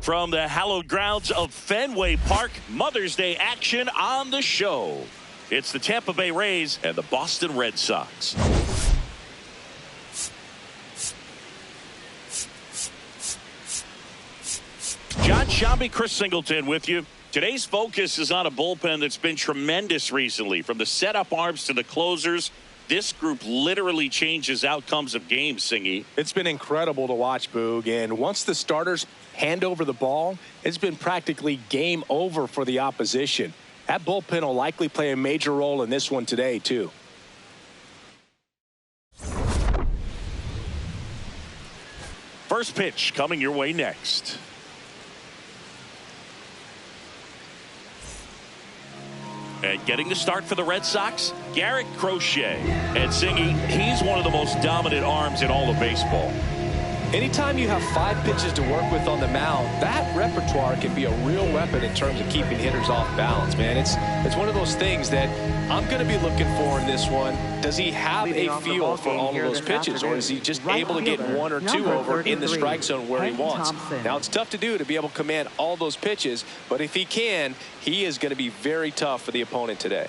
From the hallowed grounds of Fenway Park, Mother's Day action on the show. It's the Tampa Bay Rays and the Boston Red Sox. John Shambi, Chris Singleton with you. Today's focus is on a bullpen that's been tremendous recently. From the setup arms to the closers, this group literally changes outcomes of games, Singy. It's been incredible to watch, Boog. And once the starters hand over the ball, it's been practically game over for the opposition. That bullpen will likely play a major role in this one today, too. First pitch coming your way next. And getting the start for the Red Sox, Garrett Crochet. And Singy, he's one of the most dominant arms in all of baseball. Anytime you have 5 pitches to work with on the mound, that repertoire can be a real weapon in terms of keeping hitters off balance, man. It's one of those things that I'm going to be looking for in this one. Does he have a feel for all of those pitches, or is he just able to get 1 or 2 over in the strike zone where he wants? Now, it's tough to do to be able to command all those pitches, but if he can, he is going to be very tough for the opponent today.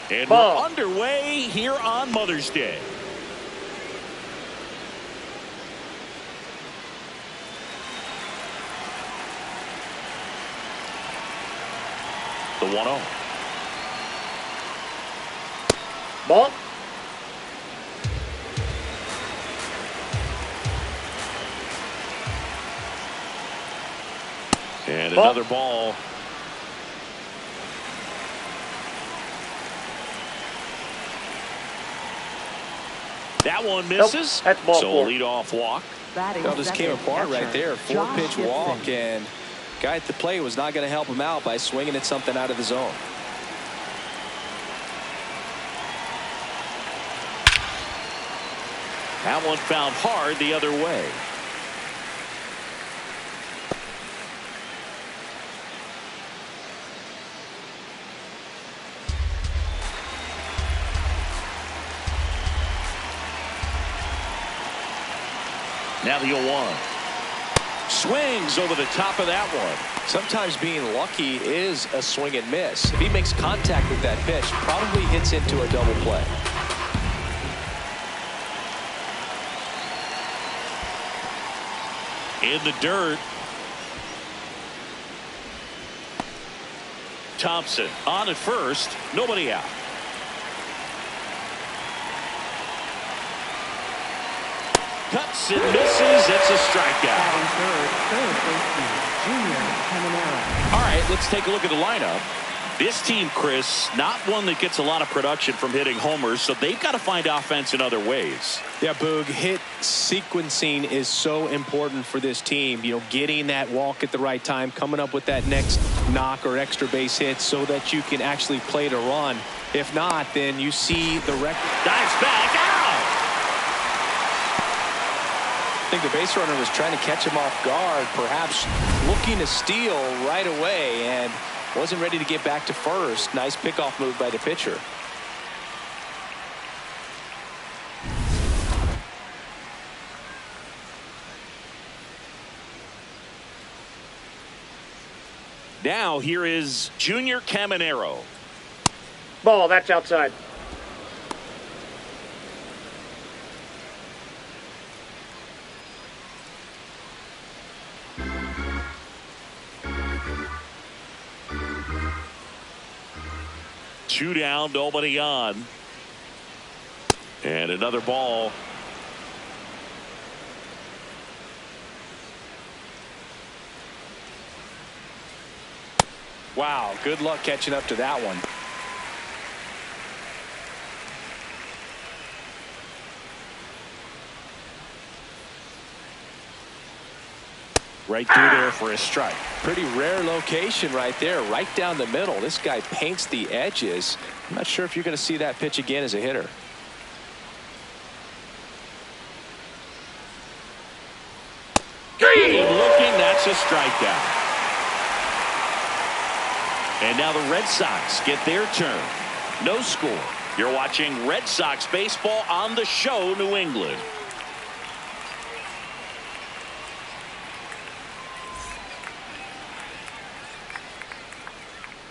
And we're underway here on Mother's Day. The 1-0. Ball. And another ball. That one misses. Nope. That's ball so 4. leadoff walk. Well, just came apart right there. 4-pitch walk, and guy at the plate was not going to help him out by swinging at something out of the zone. That one found hard the other way. Now the 0-1. Swings over the top of that one. Sometimes being lucky is a swing and miss. If he makes contact with that pitch, probably hits into a double play. In the dirt. Thompson on at first. Nobody out. Cuts and misses. It's a strikeout. All right, let's take a look at the lineup. This team, Chris, not one that gets a lot of production from hitting homers, so they've got to find offense in other ways. Yeah, Boog, hit sequencing is so important for this team. You know, getting that walk at the right time, coming up with that next knock or extra base hit so that you can actually play to run. If not, then you see the record. Dives back out. I think the base runner was trying to catch him off guard, perhaps looking to steal right away, and wasn't ready to get back to first. Nice pickoff move by the pitcher. Now here is Junior Caminero. Ball. That's outside. Two down, nobody on. And another ball. Wow, good luck catching up to that one. Right through there for a strike. Pretty rare location right there, right down the middle. This guy paints the edges. I'm not sure if you're going to see that pitch again as a hitter. Good looking, that's a strikeout. And now the Red Sox get their turn. No score. You're watching Red Sox baseball on the show, New England.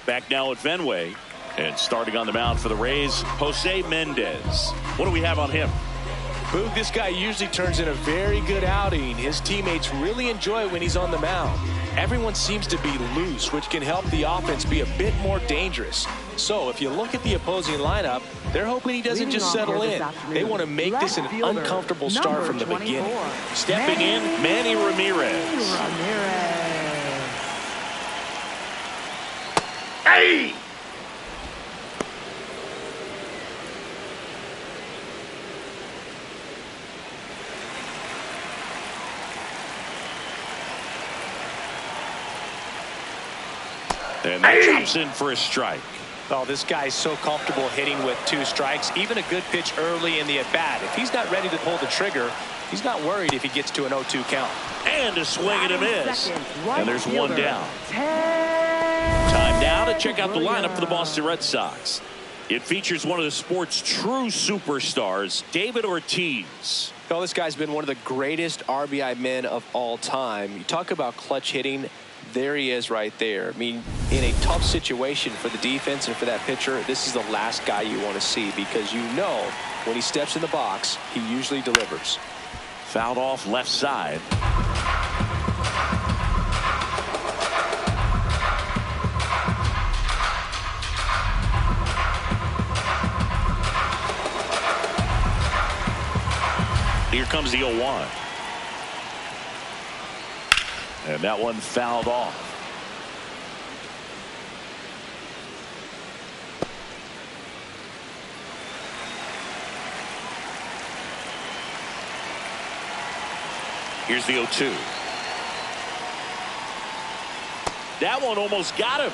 Back now at Fenway. And starting on the mound for the Rays, Jose Mendez. What do we have on him? Boog, this guy usually turns in a very good outing. His teammates really enjoy it when he's on the mound. Everyone seems to be loose, which can help the offense be a bit more dangerous. So if you look at the opposing lineup, they're hoping he doesn't just settle in. They want to make this an uncomfortable start from the beginning. Stepping in, Manny Ramirez. Hey! And that drops in for a strike. Oh, this guy's so comfortable hitting with 2 strikes. Even a good pitch early in the at-bat. If he's not ready to pull the trigger, he's not worried if he gets to an 0-2 count. And a swing and a miss. And there's one down. Time now to check out the lineup for the Boston Red Sox. It features one of the sport's true superstars, David Ortiz. Oh, this guy's been one of the greatest RBI men of all time. You talk about clutch hitting. There he is right there. I mean, in a tough situation for the defense and for that pitcher, this is the last guy you want to see, because you know when he steps in the box, he usually delivers. Fouled off left side. Here comes the 0-1. And that one fouled off. Here's the 0-2. That one almost got him.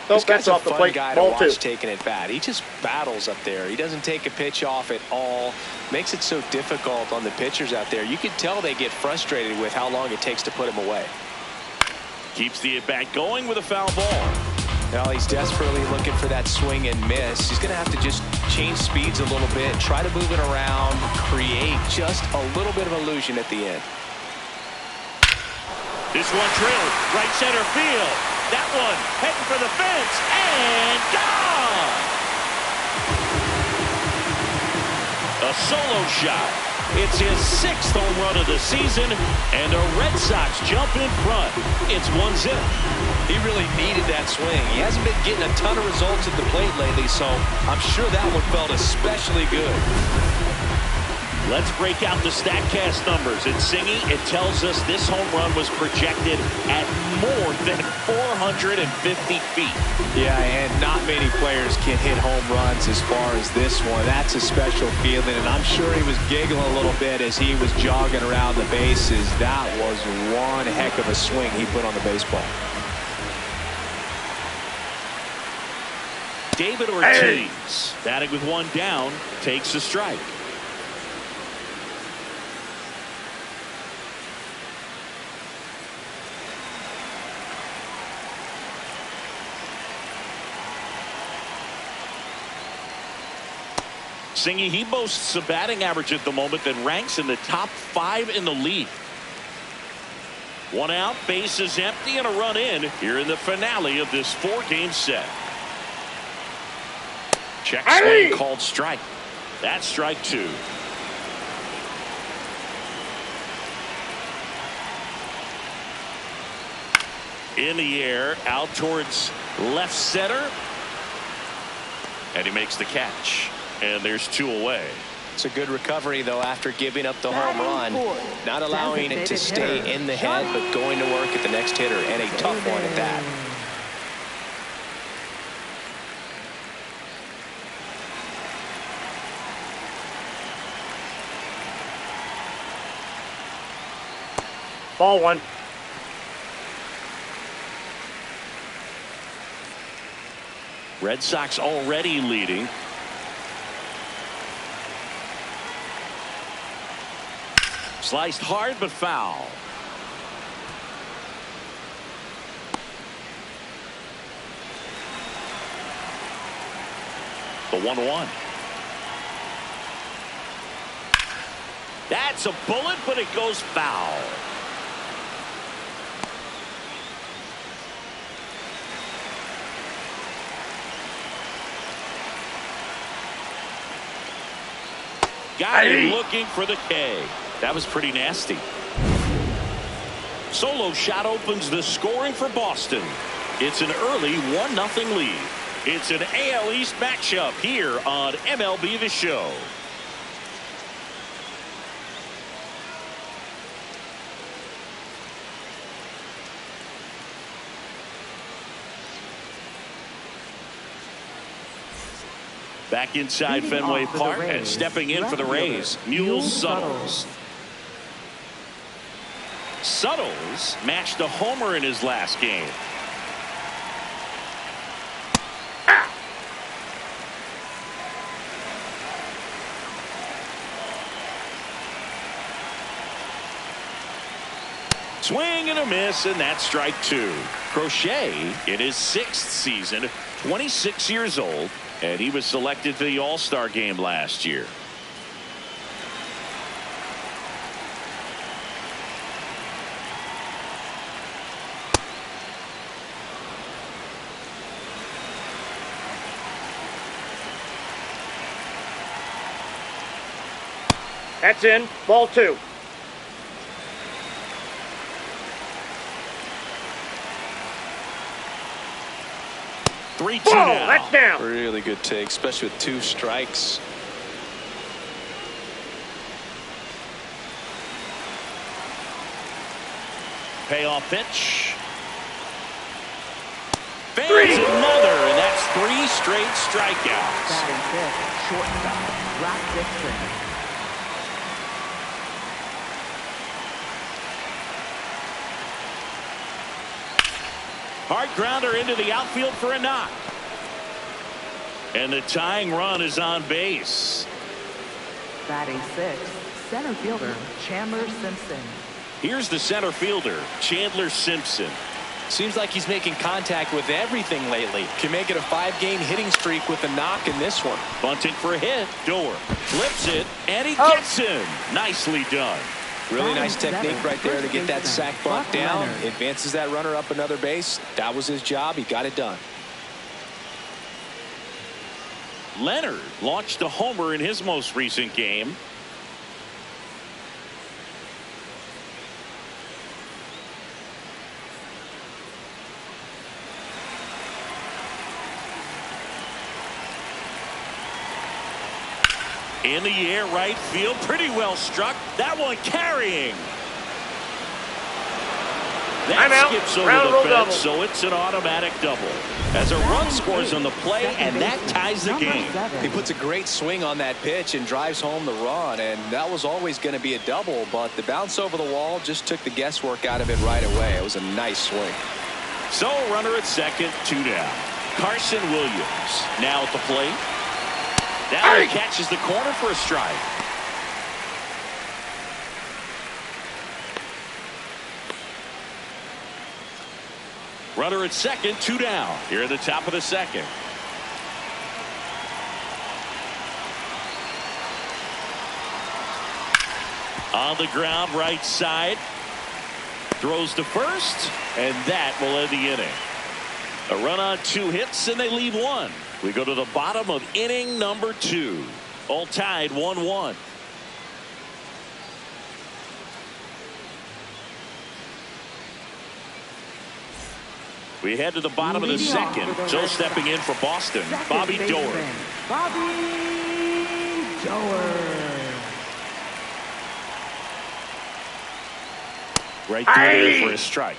This guy's a fun plate. guy to watch taking at bat. He just battles up there. He doesn't take a pitch off at all. Makes it so difficult on the pitchers out there. You can tell they get frustrated with how long it takes to put him away. Keeps the at bat going with a foul ball. Well, he's desperately looking for that swing and miss. He's going to have to just change speeds a little bit, try to move it around, create just a little bit of illusion at the end. This one drilled right center field. That one heading for the fence and gone. A solo shot. It's his 6th home run of the season, and the Red Sox jump in front. It's 1-0. He really needed that swing. He hasn't been getting a ton of results at the plate lately, so I'm sure that one felt especially good. Let's break out the StatCast numbers. And Singy, it tells us this home run was projected at more than 450 feet. Yeah, and not many players can hit home runs as far as this one. That's a special feeling, and I'm sure he was giggling a little bit as he was jogging around the bases. That was one heck of a swing he put on the baseball. David Ortiz, batting with one down, takes a strike. Singy, he boasts a batting average at the moment that ranks in the top 5 in the league. One out, bases empty, and a run in here in the finale of this 4-game set. Check swing called strike. That's strike 2. In the air, out towards left center. And he makes the catch. And there's 2 away. It's a good recovery, though, after giving up the home run. Not allowing it to stay in the head, but going to work at the next hitter, and a tough one at that. Ball one. Red Sox already leading. Sliced hard but foul. The 1-1. That's a bullet, but it goes foul. Got him looking for the K. That was pretty nasty. Solo shot opens the scoring for Boston. It's an early 1-0 lead. It's an AL East matchup here on MLB The Show. Back inside Fenway Park and stepping in for the Rays, Mule Suttles. Suttles matched a homer in his last game. Swing and a miss, and that's strike two. Crochet in his 6th season, 26 years old, and he was selected for the All-Star game last year. That's in. Ball two. Three-two Ball, now. that's down. Really good take, especially with 2 strikes. Payoff pitch. Fans another, and that's 3 straight strikeouts. Batting fifth, shortstop, Rock Dixon. Hard grounder into the outfield for a knock. And the tying run is on base. Batting sixth, center fielder, Chandler Simpson. Here's the center fielder, Chandler Simpson. Seems like he's making contact with everything lately. Can make it a 5-game hitting streak with a knock in this one. Bunting for a hit. Door flips it, and he gets him. Nicely done. Really nice technique right there to get that sac bunt down. Advances that runner up another base. That was his job. He got it done. Leonard launched a homer in his most recent game. In the air, right field, pretty well struck. That one carrying. That skips over the fence, so it's an automatic double. As a run scores on the play, and that ties the game. He puts a great swing on that pitch and drives home the run, and that was always going to be a double, but the bounce over the wall just took the guesswork out of it right away. It was a nice swing. So runner at second, 2 down. Carson Williams now at the plate. That one catches the corner for a strike. Runner at second, 2 down. Here at the top of the second. On the ground, right side. Throws to first, and that will end the inning. A run on 2 hits, and they leave 1. We go to the bottom of inning number 2. All tied 1-1. We head to the bottom of the second. So stepping in for Boston, Bobby Doerr. Bobby Doerr. Right there for a strike.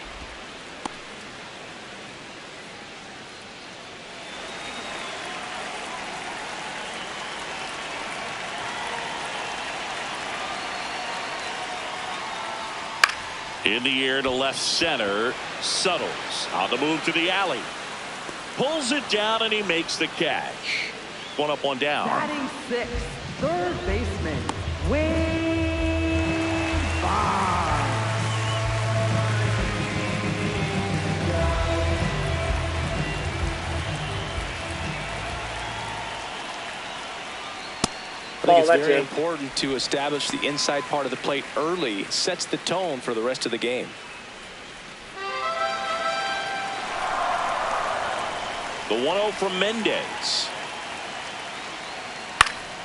In the air to left center. Suttles on the move to the alley. Pulls it down and he makes the catch. One up, one down. Batting sixth, third baseman, Wayne Bond. I think it's very important to establish the inside part of the plate early. It sets the tone for the rest of the game. The 1-0 from Mendez.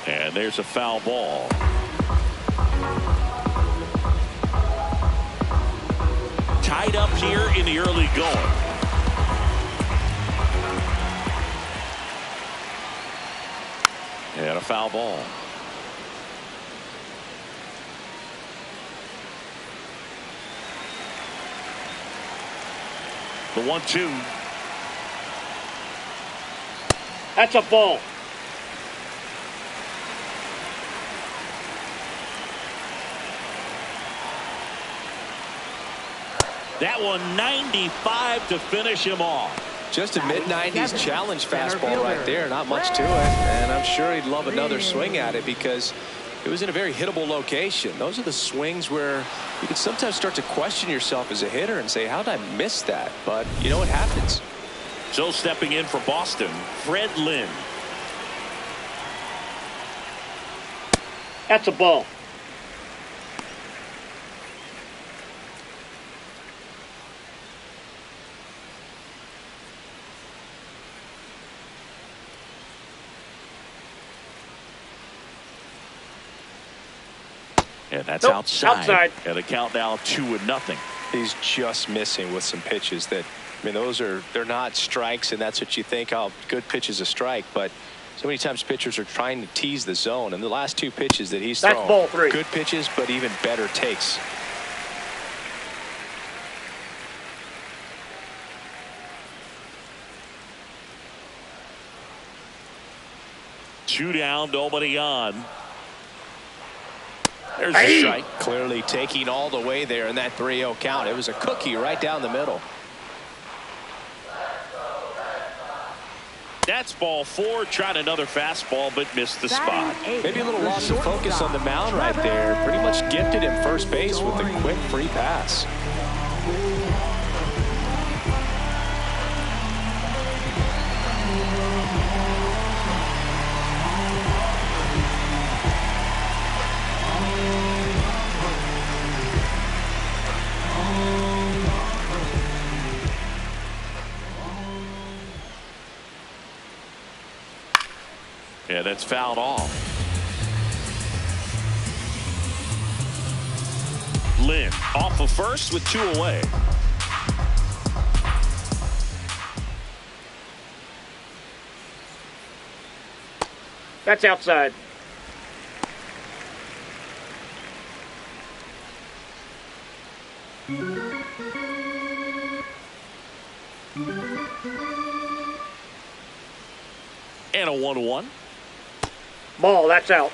And there's a foul ball. Tied up here in the early going. And a foul ball. The 1-2. That's a ball. That one 95 to finish him off. Just a mid-90s challenge fastball right there. Not much to it. And I'm sure he'd love another swing at it because it was in a very hittable location. Those are the swings where you can sometimes start to question yourself as a hitter and say, how did I miss that? But you know what happens. So stepping in for Boston, Fred Lynn. That's a ball. And that's outside. Outside. And the count now 2-0. He's just missing with some pitches that, I mean, they're not strikes, and that's what you think, oh, good pitch is a strike. But so many times pitchers are trying to tease the zone, and the last two pitches that he's thrown, ball three. Good pitches, but even better takes. Two down, nobody on. There's a strike. Clearly taking all the way there in that 3-0 count. It was a cookie right down the middle. That's ball 4. Tried another fastball, but missed the spot. Maybe a little loss of focus on the mound right there. Pretty much gifted him first base with a quick free pass. Yeah, that's fouled off. Lynn off of first with 2 away. That's outside. And a 1-1. Ball, that's out.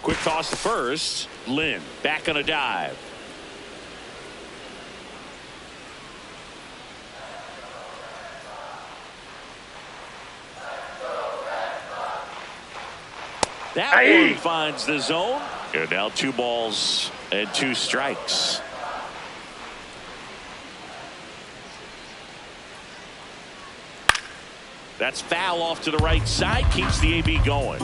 Quick toss to first. Lynn back on a dive. That one finds the zone. And now 2 balls and 2 strikes. That's foul off to the right side. Keeps the AB going.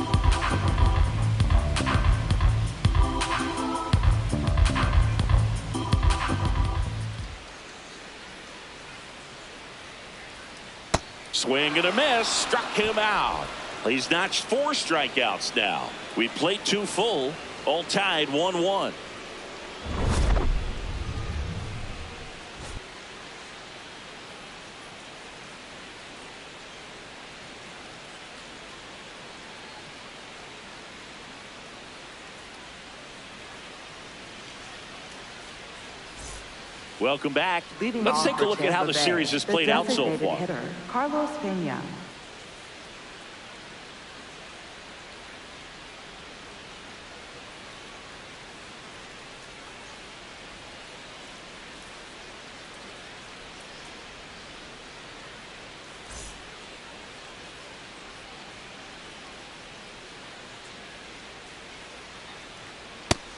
Swing and a miss. Struck him out. He's notched 4 strikeouts now. We played 2 full. All tied 1-1. Welcome back. Leading Let's off take a for look at how the Tampa Bay, series has the played out so designated far. hitter, Carlos Pena.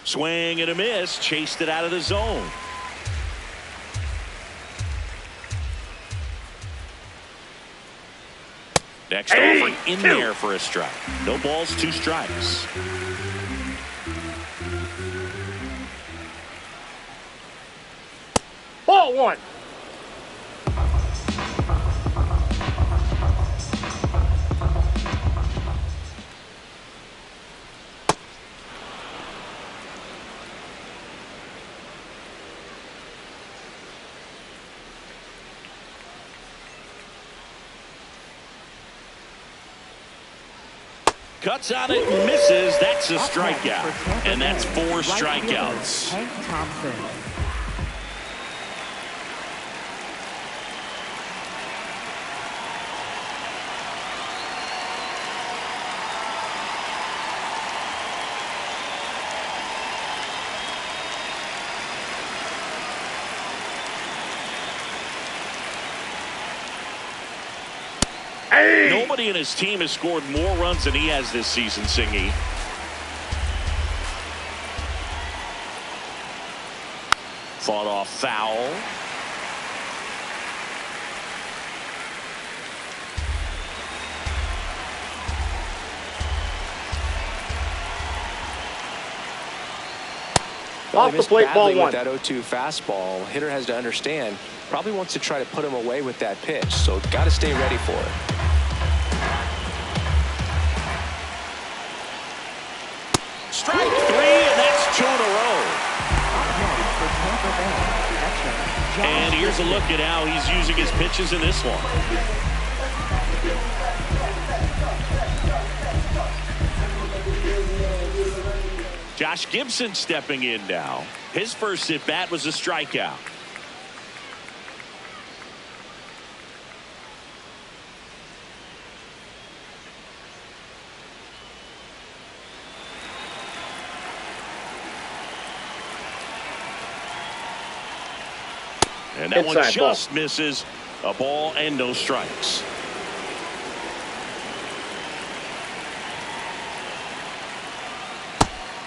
Swing and a miss. Chased it out of the zone. Next offering in there for a strike. No balls, 2 strikes. Ball 1. Cuts on it, misses. That's a Up next strikeout. for Tampa And that's Bay, 4 right fielder, strikeouts. Hank Thompson. Nobody in his team has scored more runs than he has this season, Singy. Fought off foul. Off the plate, ball With 1. that 0-2 fastball, hitter has to understand, probably wants to try to put him away with that pitch, so got to stay ready for it. Strike 3, and that's 2 in a row. Up next for Tampa Bay, catcher, Josh And here's a look at how he's using his pitches in this one. Josh Gibson stepping in now. His first at bat was a strikeout. And that one Inside ball. just misses. A ball and no strikes.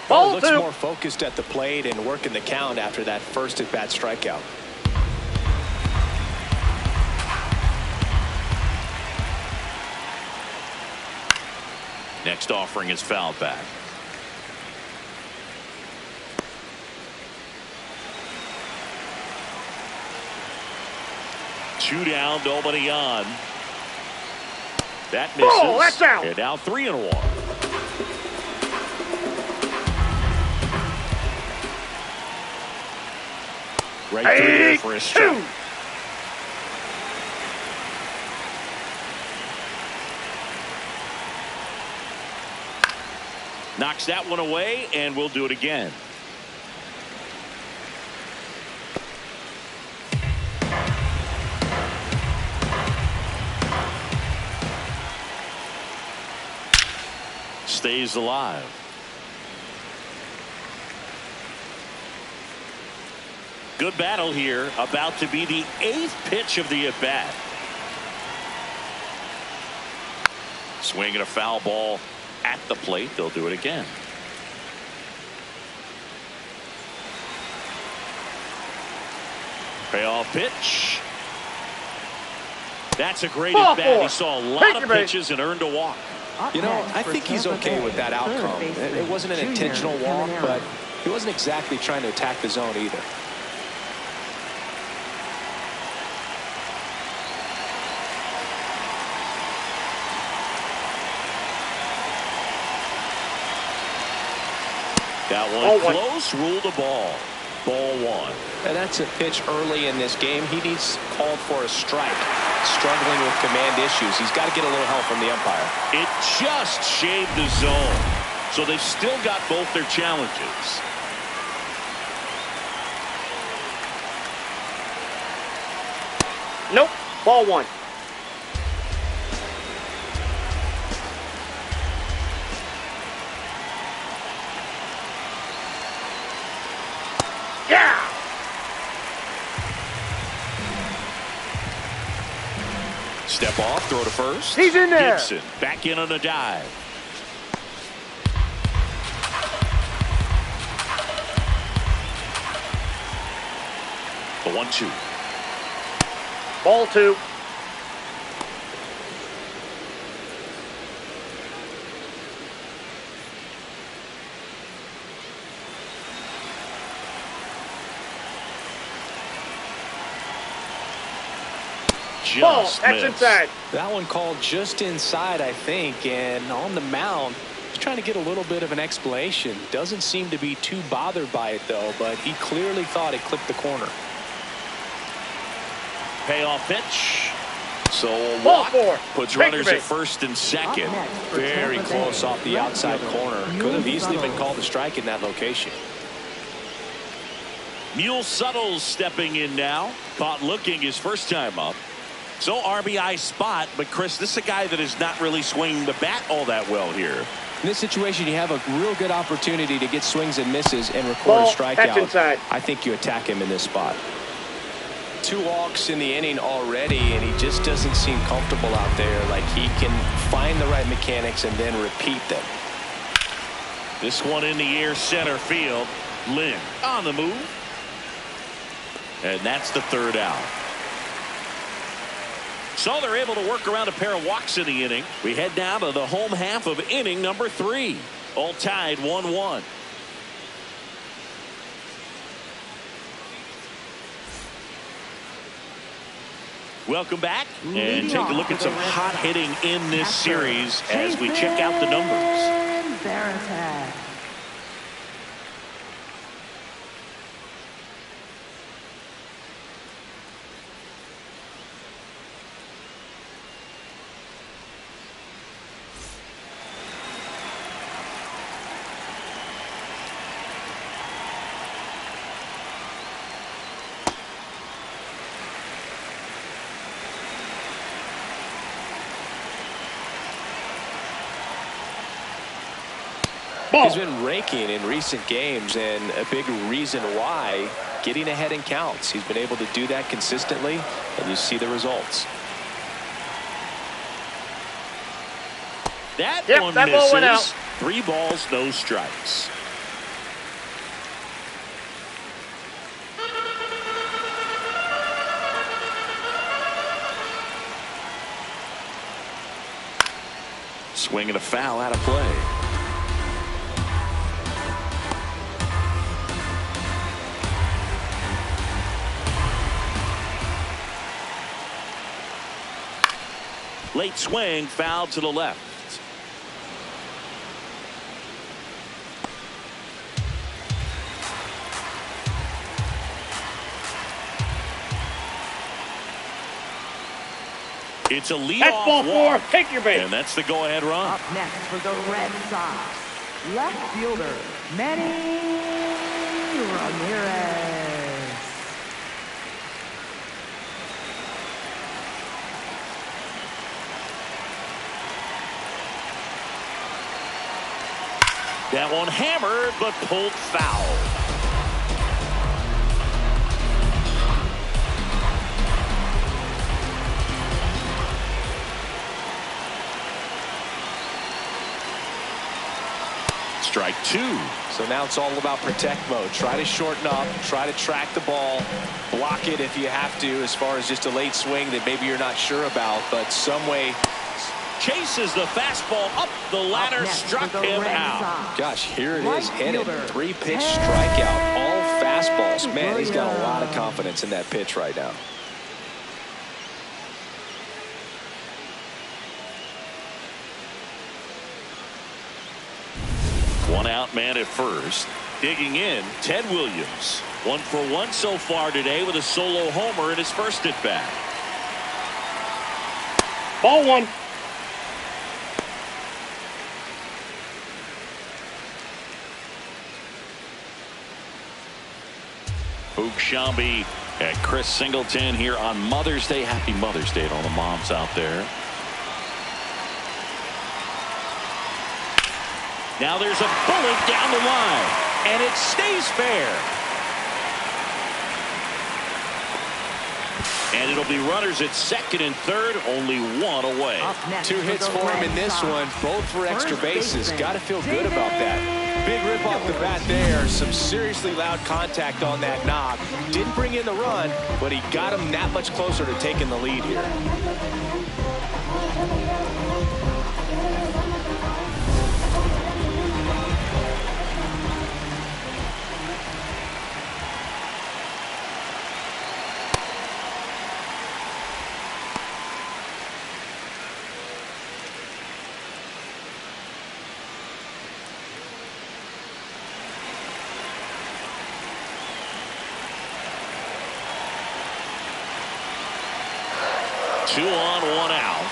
Ball Looks 2. more focused at the plate and working the count after that first at bat strikeout. Next offering is fouled back. Two down, nobody on. That misses. Oh, that's out. And now 3-1. Right through there for a strike. 2. Knocks that one away, and we'll do it again. Stays alive. Good battle here. About to be the 8th pitch of the at-bat. Swinging a foul ball at the plate. They'll do it again. Payoff pitch. That's a great Ball at-bat. He 4. saw a lot Take of your base. pitches and earned a walk. Up You know, next I for think he's Tampa okay Bay, with that third outcome. baseman, It wasn't an Junior intentional walk, Caminero. but he wasn't exactly trying to attack the zone either. That Ball one 1. close, ruled a ball. Ball 1. And that's a pitch early in this game. He needs called for a strike. Struggling with command issues. He's got to get a little help from the umpire. It just shaved the zone. So they've still got both their challenges. Nope. Ball one. Yeah! Step off, throw to first. He's in there. Gibson back in on a dive. The 1-2. Ball two. Ball. Just That's missed. inside. That one called just inside, I think, and on the mound, he's trying to get a little bit of an explanation. Doesn't seem to be too bothered by it, though, but he clearly thought it clipped the corner. Payoff pitch. So a Ball walk four. puts Take runners your at base. first and second. Up next for Very Tampa close Bay, off the left outside fielder, corner. Could have easily been called a strike in that location. Mule Suttles stepping in now. Caught looking his first time up. So RBI spot, but Chris, this is a guy that is not really swinging the bat all that well here. In this situation, you have a real good opportunity to get swings and misses and record Ball. a strikeout. That's inside. I think you attack him in this spot. 2 walks in the inning already, and he just doesn't seem comfortable out there. Like he can find the right mechanics and then repeat them. This one in the air, center field. Lynn on the move. And that's the third out. So they're able to work around a pair of walks in the inning. We head down to the home half of inning number 3. All tied 1-1. Welcome back and take a look at some hot hitting in this series as we check out the numbers. Veritas. He's been raking in recent games, and a big reason why, getting ahead in counts. He's been able to do that consistently, and you see the results. That Yep, one that misses. ball went out. 3 balls, no strikes. Swing and a foul out of play. Late swing, foul to the left. It's a leadoff That's ball four. walk, Take your base. and that's the go-ahead run. Up next for the Red Sox, left fielder Manny Ramirez. That one hammered, but pulled foul. Strike 2. So now it's all about protect mode. Try to shorten up, try to track the ball, block it if you have to, as far as just a late swing that maybe you're not sure about, but some way. Chases the fastball up the ladder, struck him out. Gosh, here it Right is, hit it. fielder, 3-pitch strikeout, all fastballs. Man, he's got a lot of confidence in that pitch right now. One out man at first. Digging in, Ted Williams. 1 for 1 so far today with a solo homer in his first at bat. Ball one. Shambi And Chris Singleton here on Mother's Day. Happy Mother's Day to all the moms out there. Now there's a bullet down the line, and it stays fair. And it'll be runners at second and third, only one away. 2 hits for him in this one, both for extra bases. Got to feel good about that. Big rip off the bat there. Some seriously loud contact on that knock. Didn't bring in the run, but he got him that much closer to taking the lead here. Two on, one out.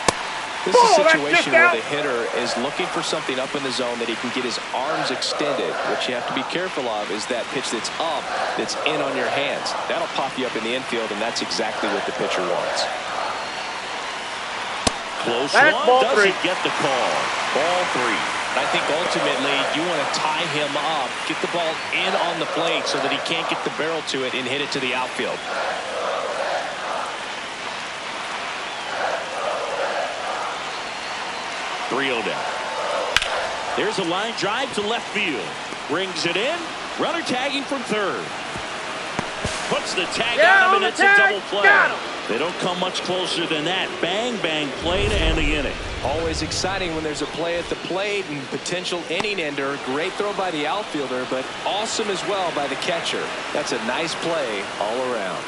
This is a situation where the hitter is looking for something up in the zone that he can get his arms extended. What you have to be careful of is that pitch that's up, that's in on your hands. That'll pop you up in the infield, and that's exactly what the pitcher wants. Close one, doesn't get the call. Ball 3. I think ultimately you want to tie him up, get the ball in on the plate so that he can't get the barrel to it and hit it to the outfield. 3-0 down. There's a line drive to left field. Brings it in. Runner tagging from third. Puts the tag on him, and it's a double play. They don't come much closer than that. Bang, bang play to end the inning. Always exciting when there's a play at the plate and potential inning ender. Great throw by the outfielder, but awesome as well by the catcher. That's a nice play all around.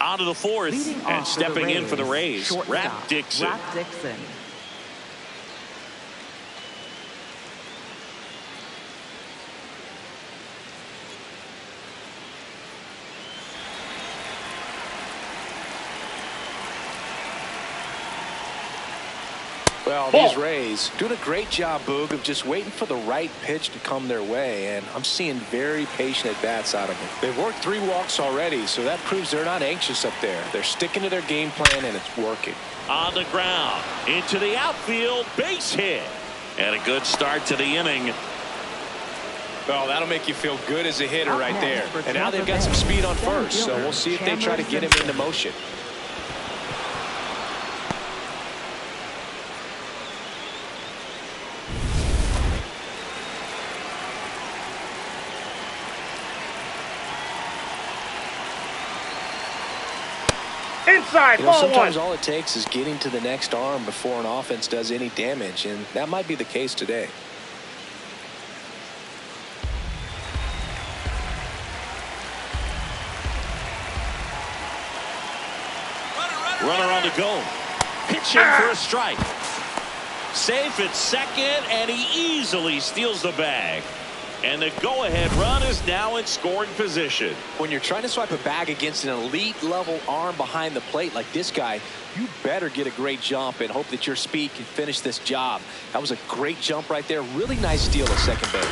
On to the fourth, and stepping in for the Rays, Rap Dixon. Well, these Rays doing a great job, Boog, of just waiting for the right pitch to come their way, and I'm seeing very patient at-bats out of them. They've worked 3 walks already, so that proves they're not anxious up there. They're sticking to their game plan, and it's working. On the ground, into the outfield, base hit. And a good start to the inning. Well, that'll make you feel good as a hitter right there. And now they've got some speed on first, so we'll see if they try to get him into motion. Inside, ball 1. Sometimes all it takes is getting to the next arm before an offense does any damage, and that might be the case today. Runner on the go. Pitching for a strike. Safe at second, and he easily steals the bag. And the go-ahead run is now in scoring position. When you're trying to swipe a bag against an elite-level arm behind the plate like this guy, you better get a great jump and hope that your speed can finish this job. That was a great jump right there. Really nice steal at second base.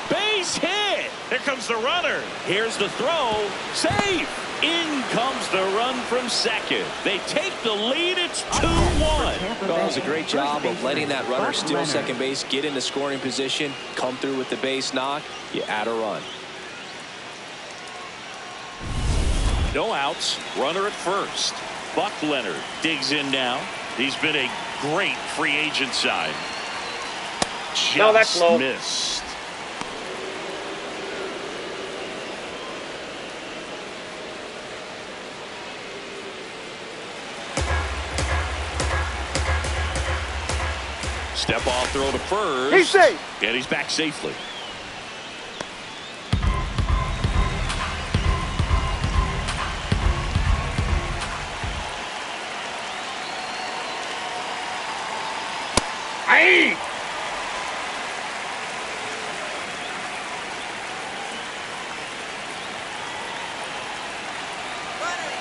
Base hit. Here comes the runner. Here's the throw. Safe. In comes the run from second. They take the lead. It's 2-1. Well, it was a great job of letting that runner steal second base, get into scoring position, come through with the base knock. You add a run. No outs. Runner at first. Buck Leonard digs in now. He's been a great free agent sign. No, that's low. Missed. Step off throw to first. He's safe. And he's back safely.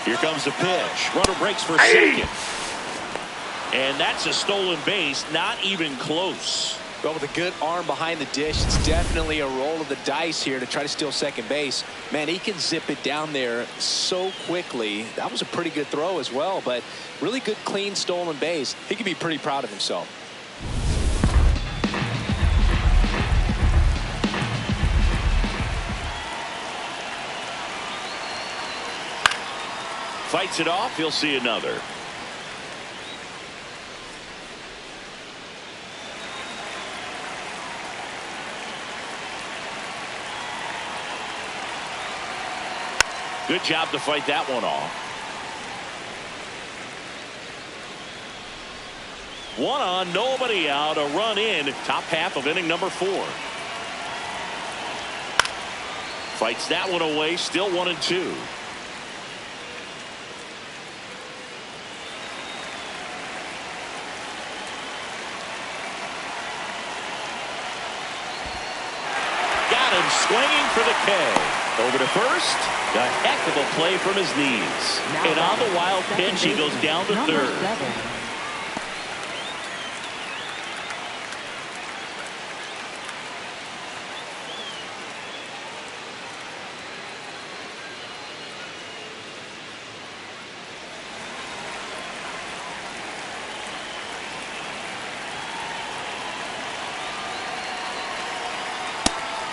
Here comes the pitch. Runner breaks for second. And that's a stolen base, not even close. Well, with a good arm behind the dish, it's definitely a roll of the dice here to try to steal second base. Man, he can zip it down there so quickly. That was a pretty good throw as well, but really good, clean, stolen base. He can be pretty proud of himself. Fights it off. He'll see another. Good job to fight that one off. One on, nobody out, a run in, top half of inning number 4. Fights that one away, still 1-2. Got him swinging for the K. Over to first. A heck of a play from his knees. And on the wild pitch, he goes down to third. 7.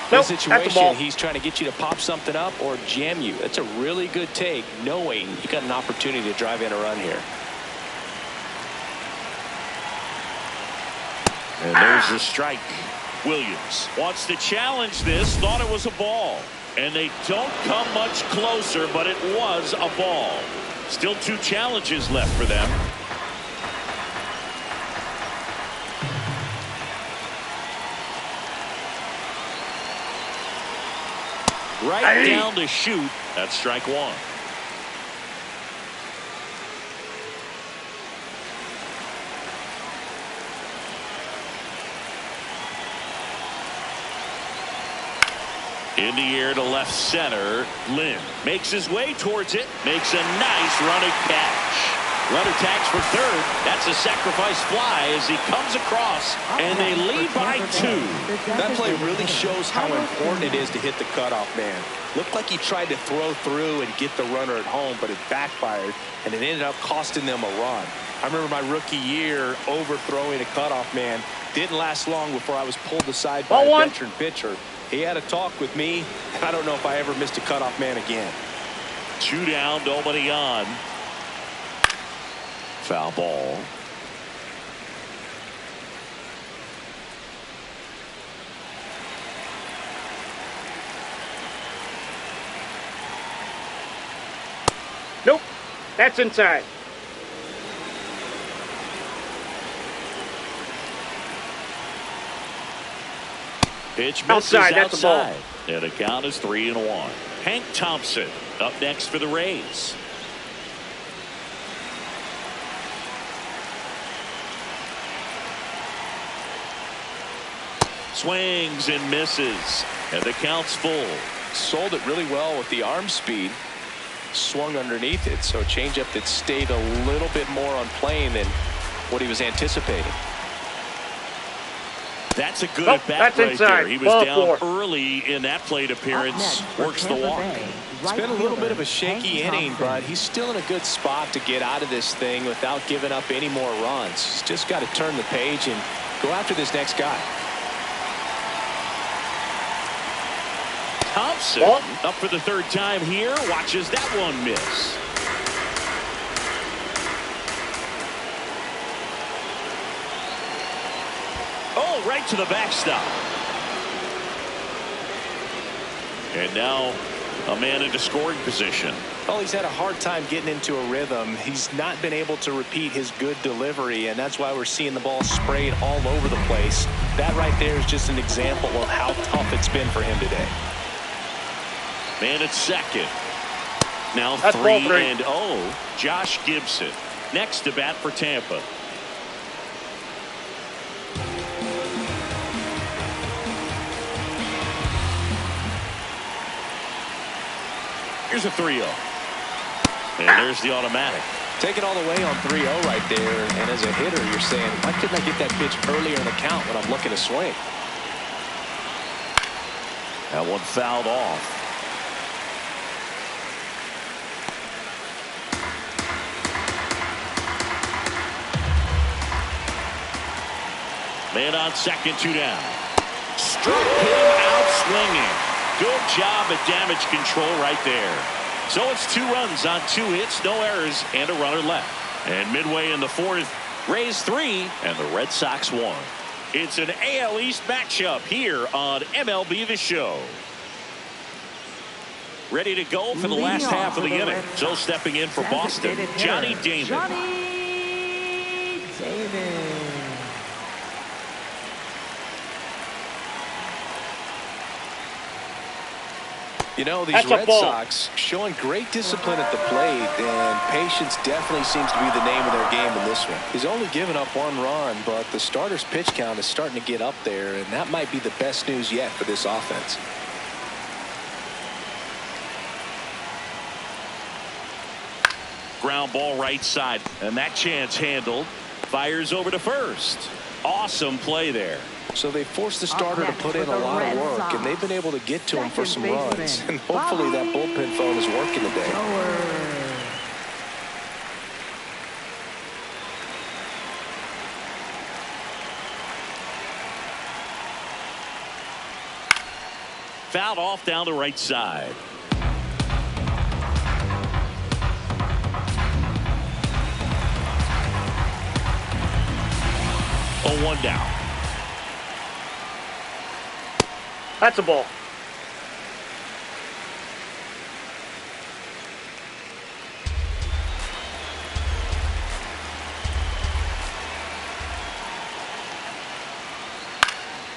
In this situation, he's trying to get you to pop something up or jam you. That's a really good take, knowing you got an opportunity to drive in a run here. And there's the strike. Williams wants to challenge this, thought it was a ball. And they don't come much closer, but it was a ball. Still 2 challenges left for them. Right down to shoot. That's strike 1. In the air to left center. Lynn makes his way towards it. Makes a nice running catch. Runner tags for third. That's a sacrifice fly as he comes across, and they lead by 2. That play really shows how important it is to hit the cutoff man. Looked like he tried to throw through and get the runner at home, but it backfired, and it ended up costing them a run. I remember my rookie year overthrowing a cutoff man. Didn't last long before I was pulled aside by a veteran pitcher. He had a talk with me, and I don't know if I ever missed a cutoff man again. 2 down, nobody on. Foul ball. Nope. That's inside. Pitch misses outside. That's a ball. And the count is 3-1. Hank Thompson up next for the Rays. Swings and misses, and the count's full. Sold it really well with the arm speed. Swung underneath it, so a changeup that stayed a little bit more on plane than what he was anticipating. That's a good at bat right inside. there. He was Ball down 4. early in that plate appearance. Works the walk. It's been a little bit of a shaky inning, but he's still in a good spot to get out of this thing without giving up any more runs. He's just got to turn the page and go after this next guy. Thompson up for the 3rd time here. Watches that one miss. Oh, right to the backstop. And now a man into scoring position. Well, he's had a hard time getting into a rhythm. He's not been able to repeat his good delivery, and that's why we're seeing the ball sprayed all over the place. That right there is just an example of how tough it's been for him today. Man at second. Now That's 3-0. Josh Gibson next to bat for Tampa. Here's a 3-0. And there's the automatic. Take it all the way on 3-0 right there. And as a hitter, you're saying, why couldn't I get that pitch earlier in the count when I'm looking to swing? That one fouled off. Man on second, 2 down. Struck him out swinging. Good job at damage control right there. So it's 2 runs on 2 hits, no errors, and a runner left. And midway in the 4th, Rays 3 and the Red Sox 1. It's an AL East matchup here on MLB The Show. Ready to go for the last half of the inning. So stepping in for Boston, Johnny Damon. Johnny Damon. You know, these Red Sox showing great discipline at the plate, and patience definitely seems to be the name of their game in this one. He's only given up 1 run, but the starter's pitch count is starting to get up there, and that might be the best news yet for this offense. Ground ball right side, and that chance handled. Fires over to first. Awesome play there. So they forced the starter to put in a lot of work, and they've been able to get to him for some runs. And hopefully that bullpen phone is working today. Fouled off down the right side. Oh, 1 down. That's a ball.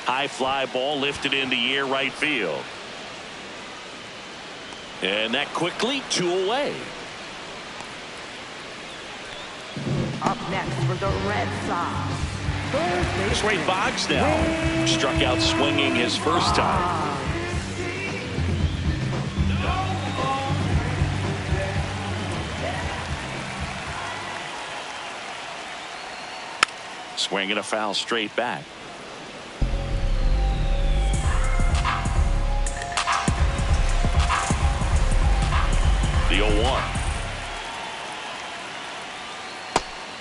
High fly ball lifted in the air right field. And that quickly 2 away. Up next for the Red Sox. Trey Boggs now struck out swinging his first time. Swinging a foul straight back. The 0-1.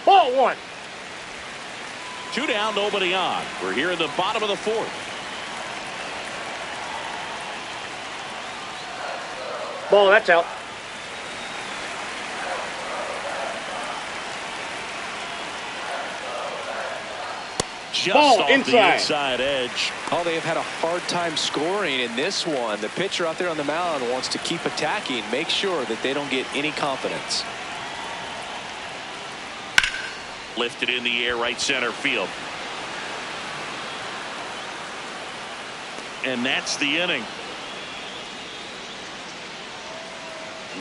Ball 1. 2 down, nobody on. We're here in the bottom of the 4th. Ball, that's out. Just Ball off inside. the inside edge. Oh, they have had a hard time scoring in this one. The pitcher out there on the mound wants to keep attacking, make sure that they don't get any confidence. Lifted in the air right center field. And that's the inning.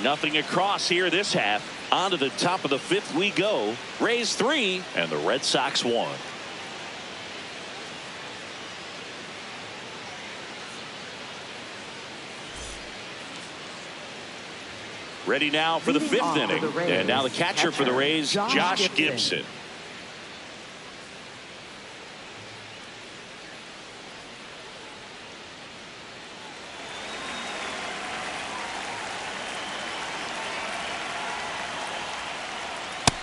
Nothing across here this half. On to the top of the 5th we go. Rays 3 and the Red Sox 1. Ready now for the 5th inning. And now the catcher for the Rays, Josh Gibson.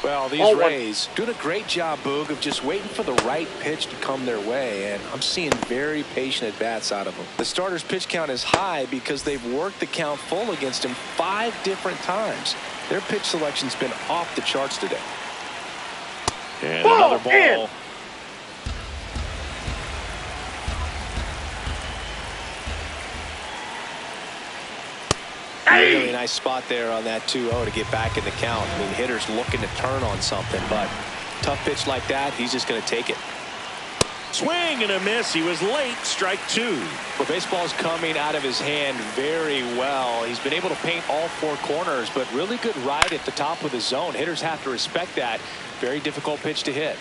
Well, these Rays doing a great job, Boog, of just waiting for the right pitch to come their way, and I'm seeing very patient at-bats out of them. The starter's pitch count is high because they've worked the count full against him 5 different times. Their pitch selection's been off the charts today. And another ball. Really nice spot there on that 2-0 to get back in the count. I mean, hitters looking to turn on something, but tough pitch like that, he's just going to take it. Swing and a miss. He was late. Strike 2. Well, baseball's coming out of his hand very well. He's been able to paint all 4 corners, but really good ride at the top of the zone. Hitters have to respect that. Very difficult pitch to hit.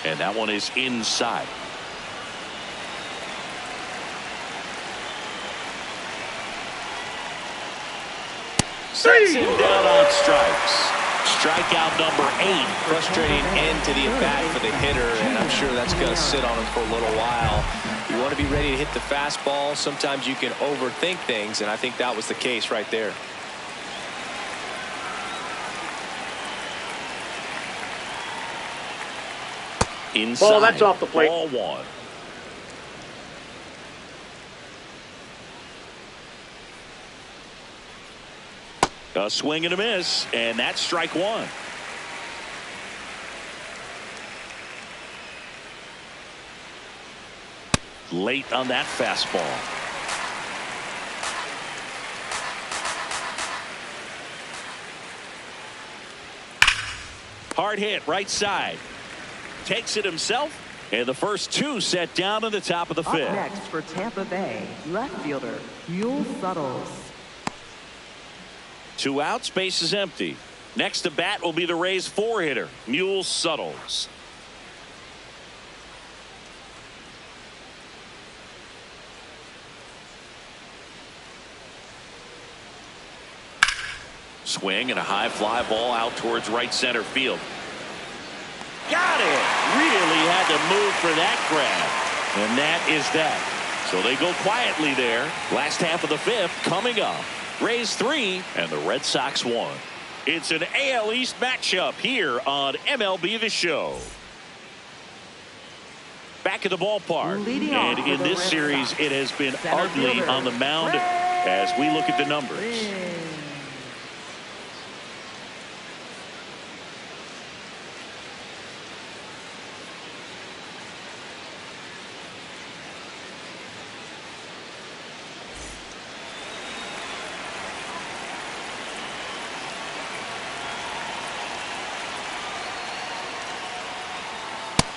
And that one is inside. Sets him down on strikes. Strikeout number 8. Frustrating end to the at-bat for the hitter, and I'm sure that's going to sit on him for a little while. You want to be ready to hit the fastball. Sometimes you can overthink things, and I think that was the case right there. Inside. Ball, that's off the plate. Ball 1. A swing and a miss, and that's strike 1. Late on that fastball. Hard hit right side. Takes it himself, and the first 2 set down in the top of the 5th. Up next for Tampa Bay, left fielder Yul Suttles. 2 outs, base is empty. Next to bat will be the Rays 4-hitter, Mule Suttles. Swing and a high fly ball out towards right center field. Got it! Really had to move for that grab. And that is that. So they go quietly there. Last half of the 5th coming up. Rays 3 and the Red Sox 1. It's an AL East matchup here on MLB The Show. Back at the ballpark. And in this series, it has been ugly on the mound as we look at the numbers.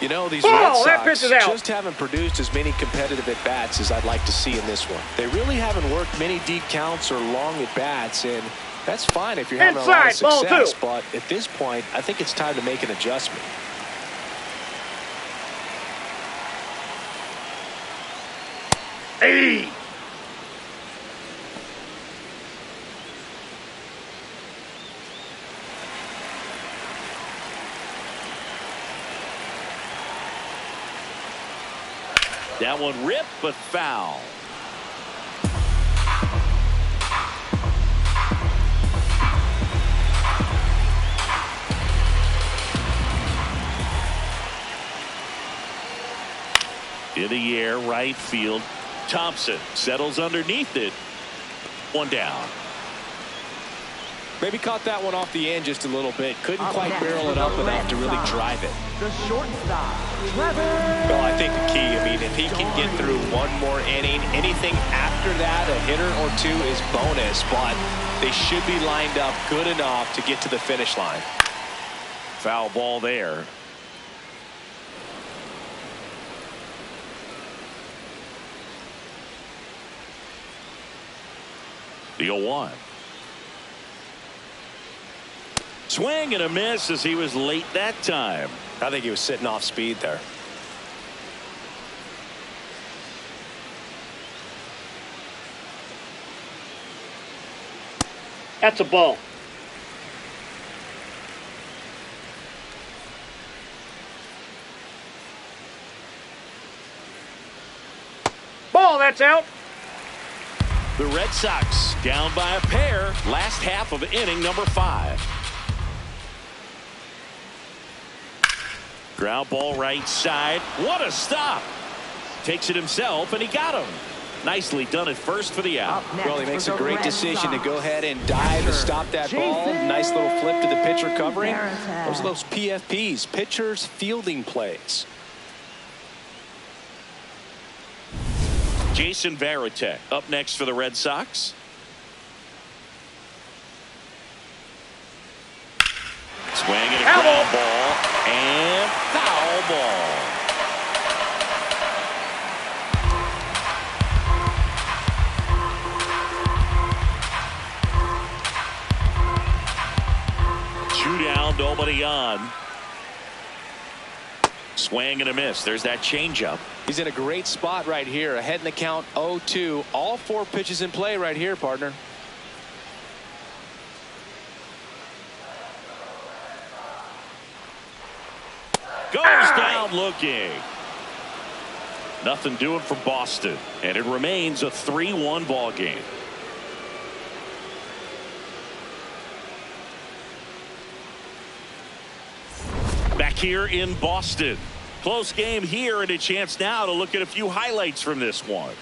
You know, these Red Sox just haven't produced as many competitive at-bats as I'd like to see in this one. They really haven't worked many deep counts or long at-bats, and that's fine if you're having a lot of success. But at this point, I think it's time to make an adjustment. Hey! That one ripped, but foul. In the air, right field. Thompson settles underneath it. One down. Maybe caught that one off the end just a little bit. Couldn't quite barrel it up enough to really drive it. The shortstop, Trevor. Well, I think the key, if he can get through one more inning, anything after that, a hitter or 2 is bonus, but they should be lined up good enough to get to the finish line. Foul ball there. The 0-1. Swing and a miss as he was late that time. I think he was sitting off speed there. That's a ball. Ball, that's out. The Red Sox down by a pair. Last half of inning number 5. Ground ball right side. What a stop. Takes it himself, and he got him. Nicely done at first for the out. Well, he makes a great decision to go ahead and dive to stop that ball. Nice little flip to the pitcher covering. Those are those PFPs, pitchers fielding plays. Jason Varitek up next for the Red Sox. Swing and a ground ball and foul ball. Two down, nobody on. Swing and a miss. There's that changeup. He's in a great spot right here. Ahead in the count 0-2. All 4 pitches in play right here, partner. Goes down looking. Nothing doing for Boston, and it remains a 3-1 ball game. Back here in Boston. Close game here, and a chance now to look at a few highlights from this one.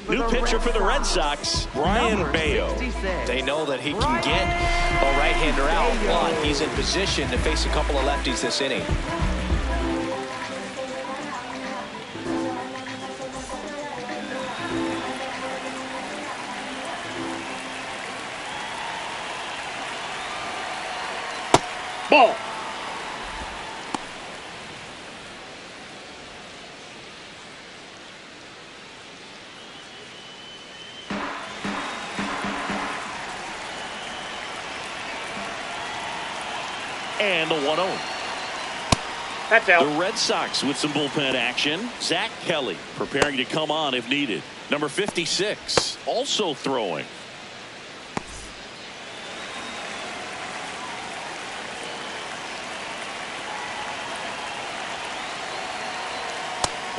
New pitcher for the Red Sox, Brian Bayo. They know that he can get a right-hander out, but he's in position to face a couple of lefties this inning. Ball. And the 1-0. That's out. The Red Sox with some bullpen action. Zach Kelly preparing to come on if needed. Number 56 also throwing.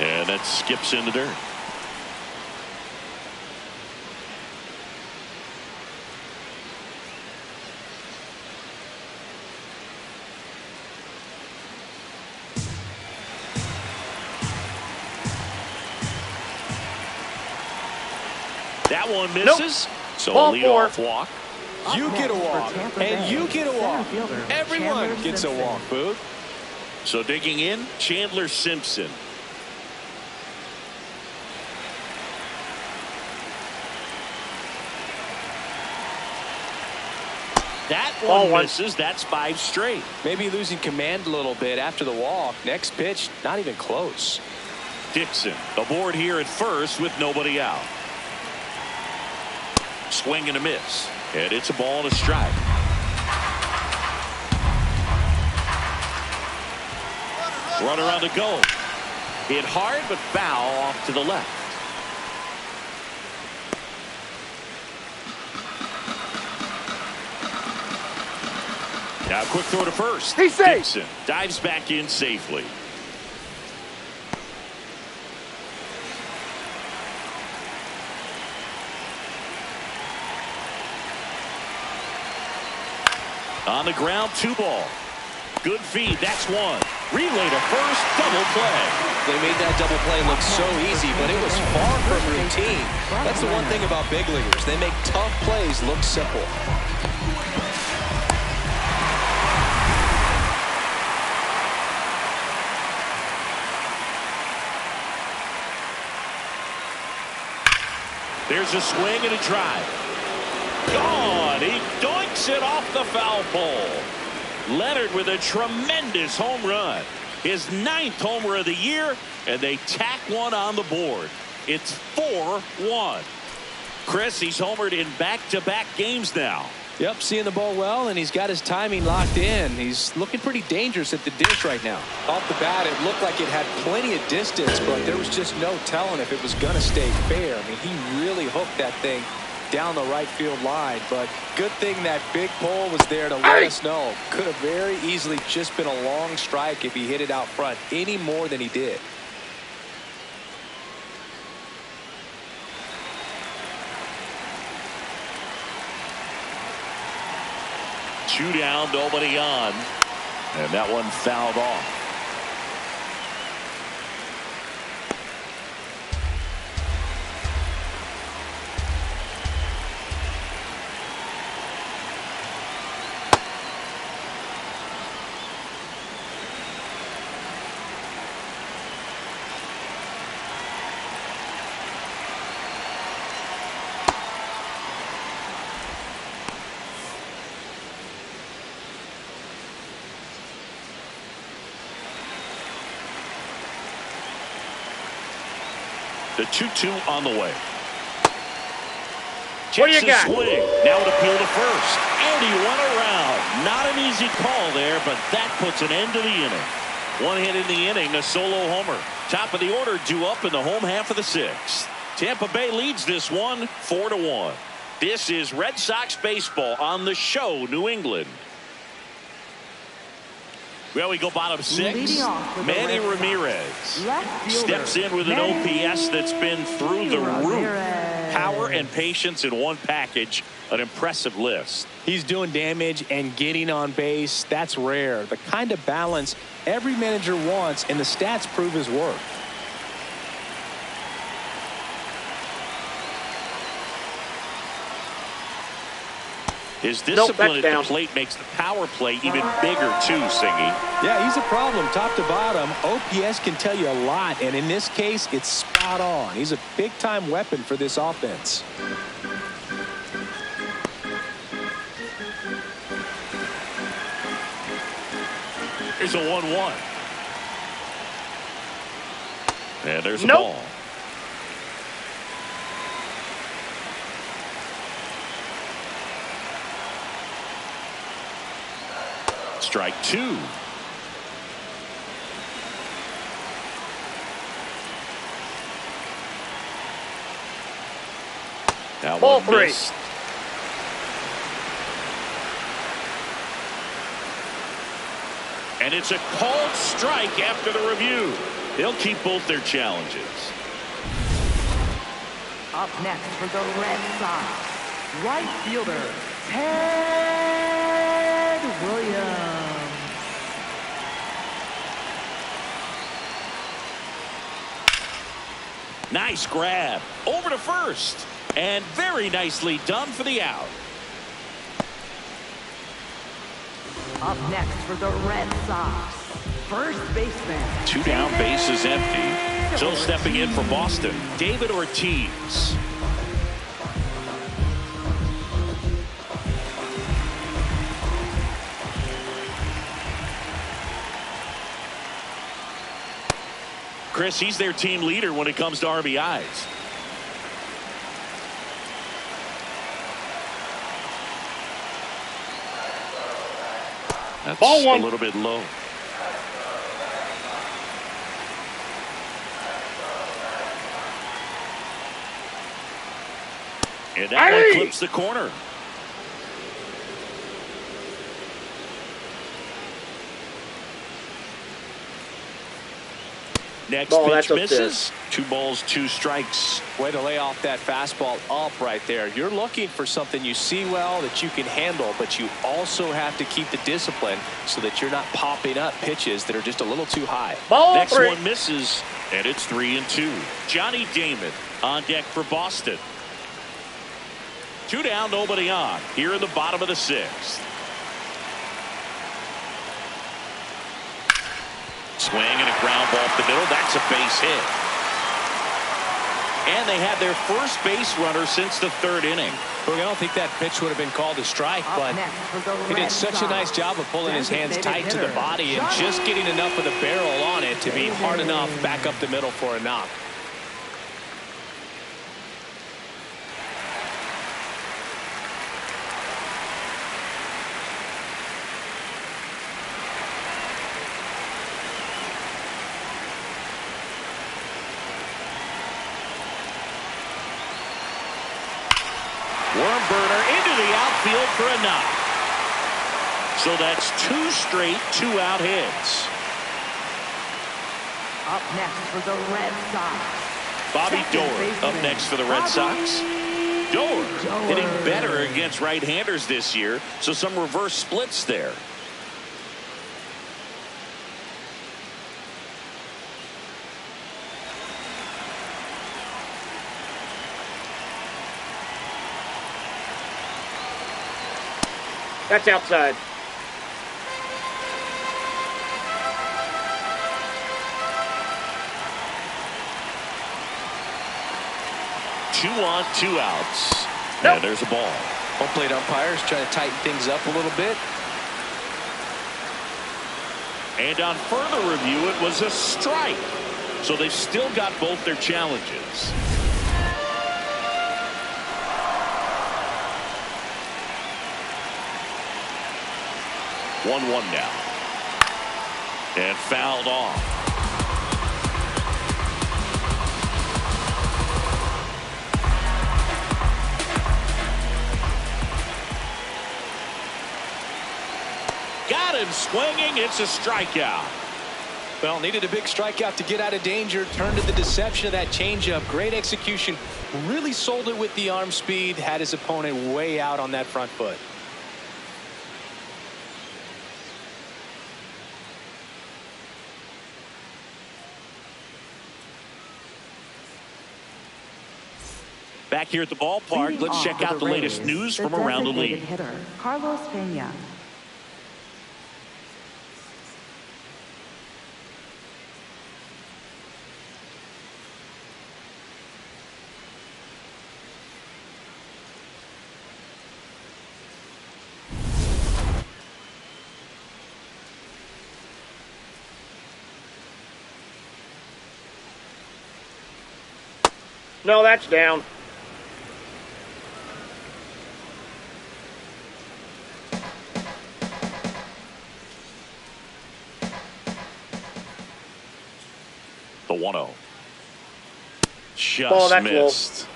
And that skips in the dirt. That one misses. Nope. So Ball a leadoff walk. You get a walk, and you get a walk. Everyone gets a walk, Boog. So digging in, Chandler Simpson. That one misses. That's 5 straight. Maybe losing command a little bit after the walk. Next pitch, not even close. Dixon aboard here at first with nobody out. Swing and a miss. And it's a ball and a strike. Runner on the go. Hit hard but foul off to the left. Now quick throw to first. He's safe. Dixon dives back in safely. On the ground, 2 ball. Good feed. That's 1. Relay to first. Double play. They made that double play look so easy, but it was far from routine. That's the one thing about big leaguers. They make tough plays look simple. There's a swing and a drive. Gone. He doinks it off the foul pole. Leonard with a tremendous home run. His 9th homer of the year, and they tack one on the board. It's 4-1. Chris, he's homered in back-to-back games now. Yep, seeing the ball well, and he's got his timing locked in. He's looking pretty dangerous at the dish right now. Off the bat, it looked like it had plenty of distance, but there was just no telling if it was going to stay fair. I mean, he really hooked that thing down the right field line, but good thing that big pole was there to let us know. Could have very easily just been a long strike if he hit it out front any more than he did. Two down, nobody on, and that one fouled off. The 2-2 on the way. What do you Checks got? his swing. Now an appeal to first. And he went around. Not an easy call there, but that puts an end to the inning. One hit in the inning, a solo homer. Top of the order due up in the home half of the sixth. Tampa Bay leads this one 4-1. This is Red Sox baseball on the show, New England. Well, we go bottom six. Manny Ramirez steps in with an OPS that's been through the roof. Power and patience in one package. An impressive list. He's doing damage and getting on base. That's rare. The kind of balance every manager wants, and the stats prove his worth. His discipline at the plate makes the power play even bigger too, Singy. Yeah, he's a problem top to bottom. OPS can tell you a lot, and in this case, it's spot on. He's a big-time weapon for this offense. Here's a 1-1. And there's a ball. Strike two. Now ball one three. missed. And it's a called strike after the review. They'll keep both their challenges. Up next for the Red Sox, right fielder, Ted Williams. Nice grab. Over to first. And very nicely done for the out. Up next for the Red Sox, first baseman. Two down, bases empty. So stepping in for Boston, David Ortiz. Chris, he's their team leader when it comes to RBIs. That's ball one. A little bit low. And that one clips the corner. Next pitch misses. 2 balls, 2 strikes. Way to lay off that fastball up right there. You're looking for something you see well that you can handle, but you also have to keep the discipline so that you're not popping up pitches that are just a little too high. Ball Next three. one misses, and it's 3-2. Johnny Damon on deck for Boston. 2 down, nobody on. Here in the bottom of the 6th. Swing and a ground ball up the middle. That's a base hit. And they had their first base runner since the 3rd inning. Look, I don't think that pitch would have been called a strike, but he did such a nice job of pulling his hands tight to the body and just getting enough of the barrel on it to be hard enough back up the middle for a knock. Worm burner into the outfield for a knock. So that's 2 straight 2-out hits. Up next for the Red Sox, Bobby Doerr up next for the Red Sox. Doerr hitting better against right-handers this year, so some reverse splits there. That's outside. Two on, 2 outs. Nope. And there's a ball. Home plate umpires trying to tighten things up a little bit. And on further review, it was a strike. So they've still got both their challenges. One now. And fouled off. Got him swinging. It's a strikeout. Well, needed a big strikeout to get out of danger. Turned to the deception of that changeup. Great execution. Really sold it with the arm speed. Had his opponent way out on that front foot. Back here at the ballpark, let's check out the latest news from around the league. Hitter, Carlos Pena. No, that's down. The 1-0. Just missed.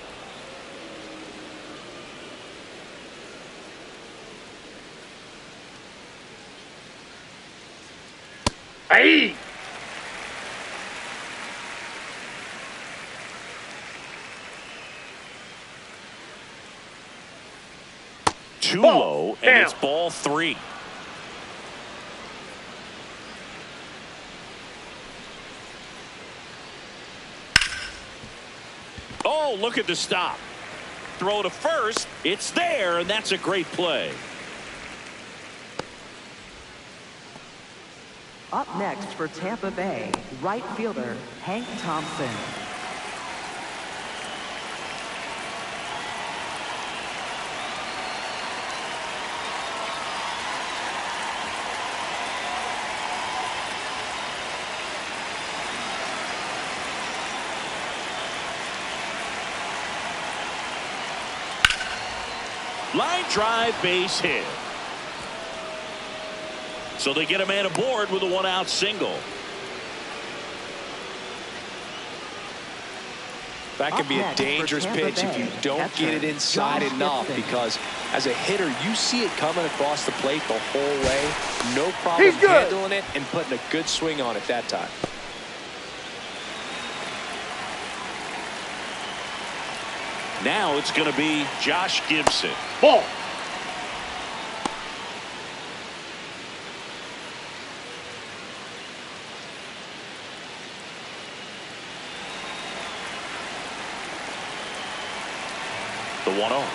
Hey! Too low, and it's ball 3. Oh, look at the stop. Throw to first. It's there, and that's a great play. Up next for Tampa Bay, right fielder Hank Thompson. Line drive, base hit. So they get a man aboard with a 1-out single. That can be a dangerous pitch if you don't get it inside enough, because as a hitter, you see it coming across the plate the whole way. No problem handling it and putting a good swing on it that time. Now it's going to be Josh Gibson. Ball. The 1-0.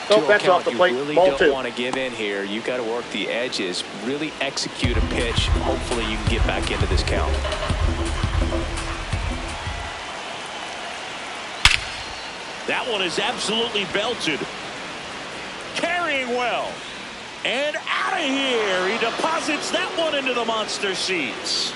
Nope, that's off the plate. You really Ball don't 2. want to give in here. You've got to work the edges, really execute a pitch. Hopefully you can get back into this count. That one is absolutely belted. Carrying well. And out of here. He deposits that one into the monster seats.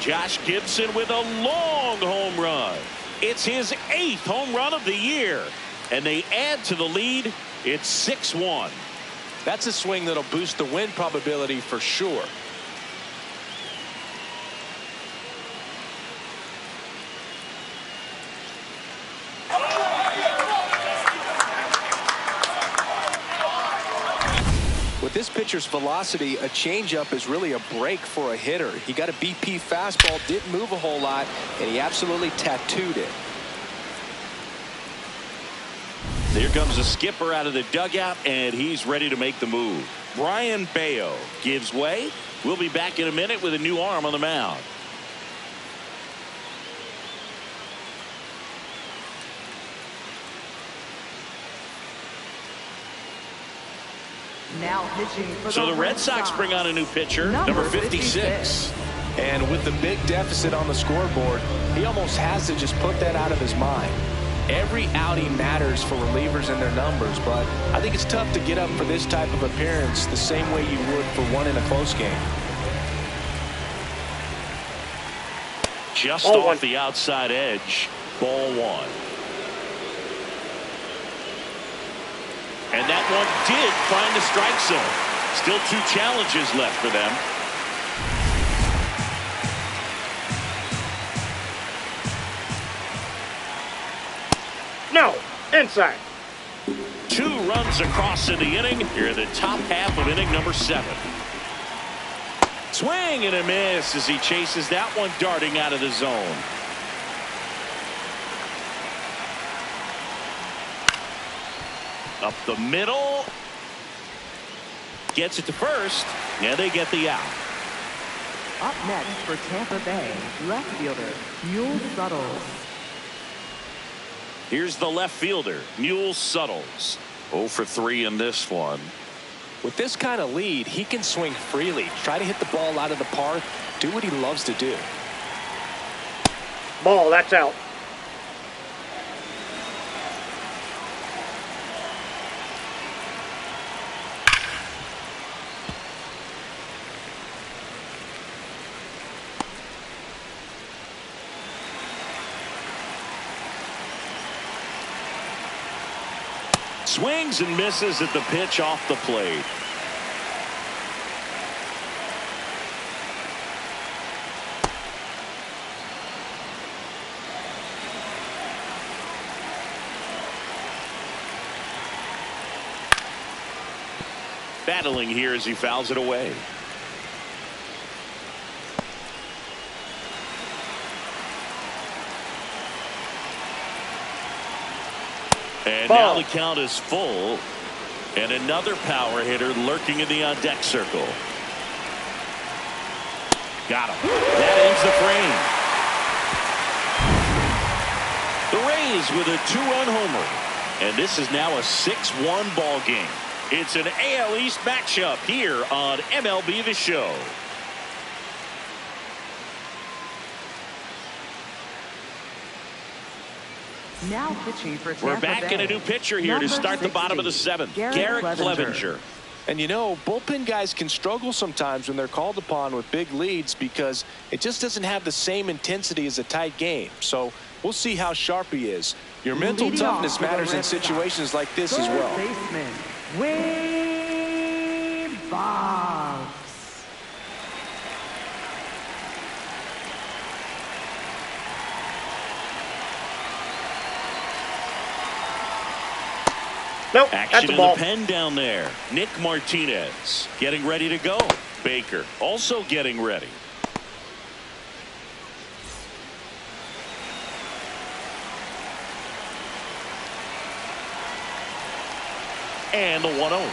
Josh Gibson with a long home run. It's his 8th home run of the year. And they add to the lead. It's 6-1. That's a swing that'll boost the win probability for sure. With this pitcher's velocity, a changeup is really a break for a hitter. He got a BP fastball, didn't move a whole lot, and he absolutely tattooed it. There comes a skipper out of the dugout, and he's ready to make the move. Brian Bayo gives way. We'll be back in a minute with a new arm on the mound. Now pitching for So the Red Sox bring on a new pitcher, number 56. And with the big deficit on the scoreboard, he almost has to just put that out of his mind. Every outing matters for relievers and their numbers, but I think it's tough to get up for this type of appearance the same way you would for one in a close game. just Ball off one. the outside edge. Ball one. And that one did find the strike zone. Still 2 challenges left for them. No, inside. 2 runs across in the inning. Here in the top half of inning number 7. Swing and a miss as he chases that one darting out of the zone. Up the middle. Gets it to first. And they get the out. Up next for Tampa Bay, left fielder, Mule Suttles. Here's the left fielder, Mule Suttles. 0 for 3 in this one. With this kind of lead, he can swing freely, try to hit the ball out of the park, do what he loves to do. Ball, that's out. Swings and misses at the pitch off the plate. Battling here as he fouls it away. And now the count is full. And another power hitter lurking in the on-deck circle. Got him. That ends the frame. The Rays with a 2-run homer. And this is now a 6-1 ball game. It's an AL East matchup here on MLB The Show. Now pitching for Tampa We're back Bay. in a new pitcher here to start the bottom of the 7th. Garrett Clevenger. And you know, bullpen guys can struggle sometimes when they're called upon with big leads because it just doesn't have the same intensity as a tight game. So we'll see how sharp he is. Your mental Leading toughness off for the matters in Red situations Sox, like this as third well. baseman, Wade Boggs. Nope, that's Action a in ball. the pen down there. Nick Martinez getting ready to go. Baker also getting ready. And the 1-0.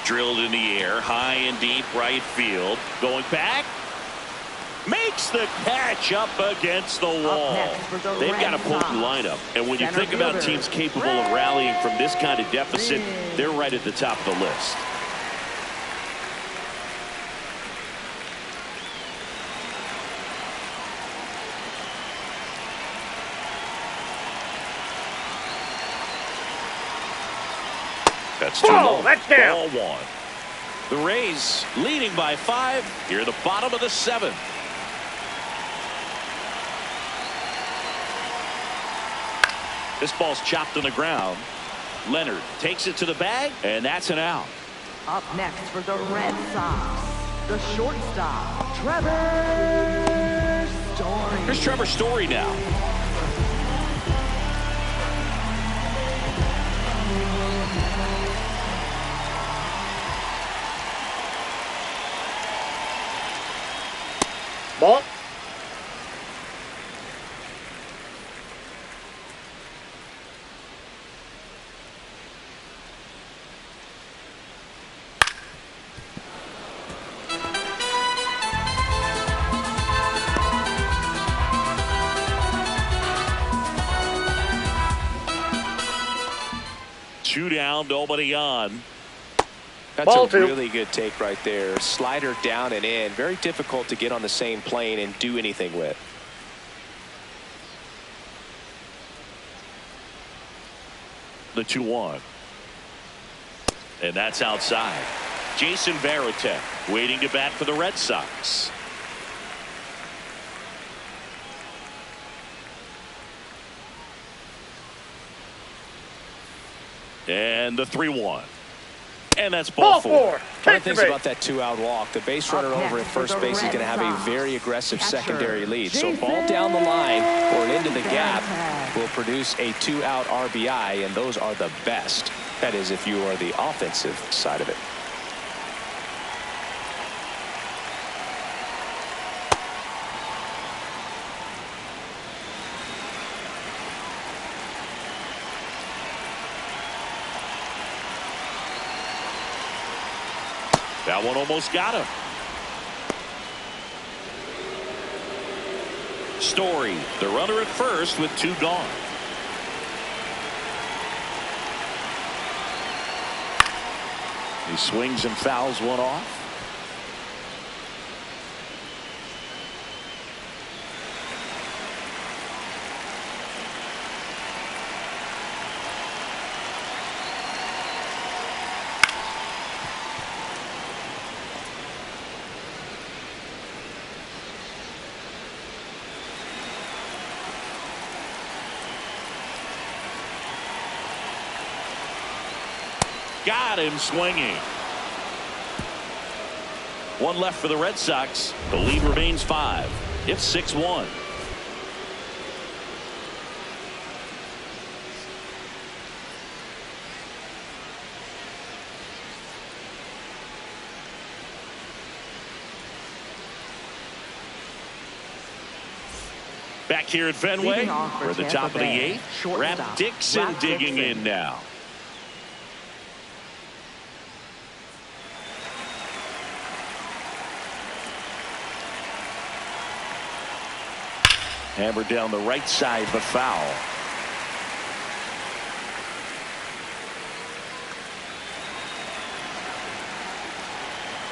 Drilled in the air, high and deep right field. Going back. Makes the catch up against the wall. They've got a potent lineup. And when you think about teams capable of rallying from this kind of deficit, they're right at the top of the list. That's 2 low. That's down. Ball 1. The Rays leading by 5 here at the bottom of the 7th. This ball's chopped on the ground. Leonard takes it to the bag, and that's an out. Up next for the Red Sox, the shortstop, Trevor Story. Here's Trevor Story now. Ball. Two down, nobody on. That's Ball a 2. really good take right there. Slider down and in. Very difficult to get on the same plane and do anything with. The 2-1. And that's outside. Jason Varitek waiting to bat for the Red Sox. And the 3-1. And that's ball four. One One of the things about that 2-out walk, the base runner over at first base is going to have a very aggressive secondary lead. So ball down the line or into the gap will produce a 2-out RBI, and those are the best. That is, if you are the offensive side of it. That one almost got him. Story, the runner at first with 2 gone. He swings and fouls one off. Got him swinging. One left for the Red Sox. The lead remains 5. It's 6-1. Back here at Fenway, we're at the top of the 8th. Rap Dixon digging in now. Hammered down the right side, but foul.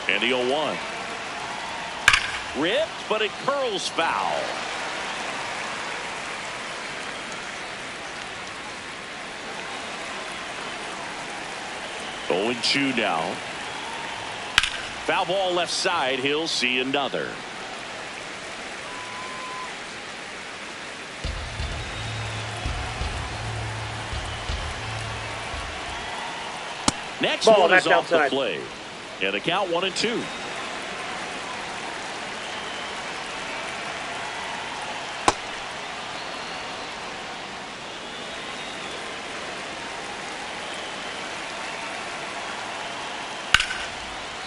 And the 0-1. Ripped, but it curls foul. Oh, and 2 now. Foul ball left side. He'll see another. Next ball, one is off outside. the plate. And the count 1-2.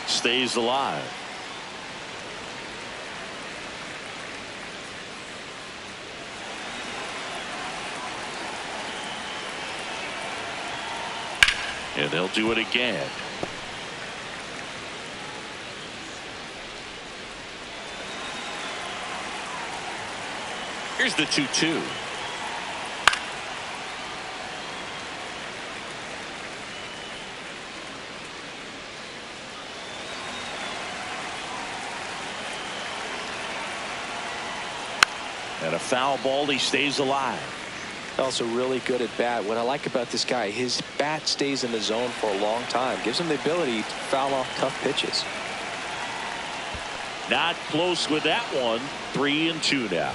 Stays alive. And they'll do it again. Here's the 2-2. And a foul ball. He stays alive. Also really good at bat. What I like about this guy, his bat stays in the zone for a long time. Gives him the ability to foul off tough pitches. Not close with that one. 3-2 now.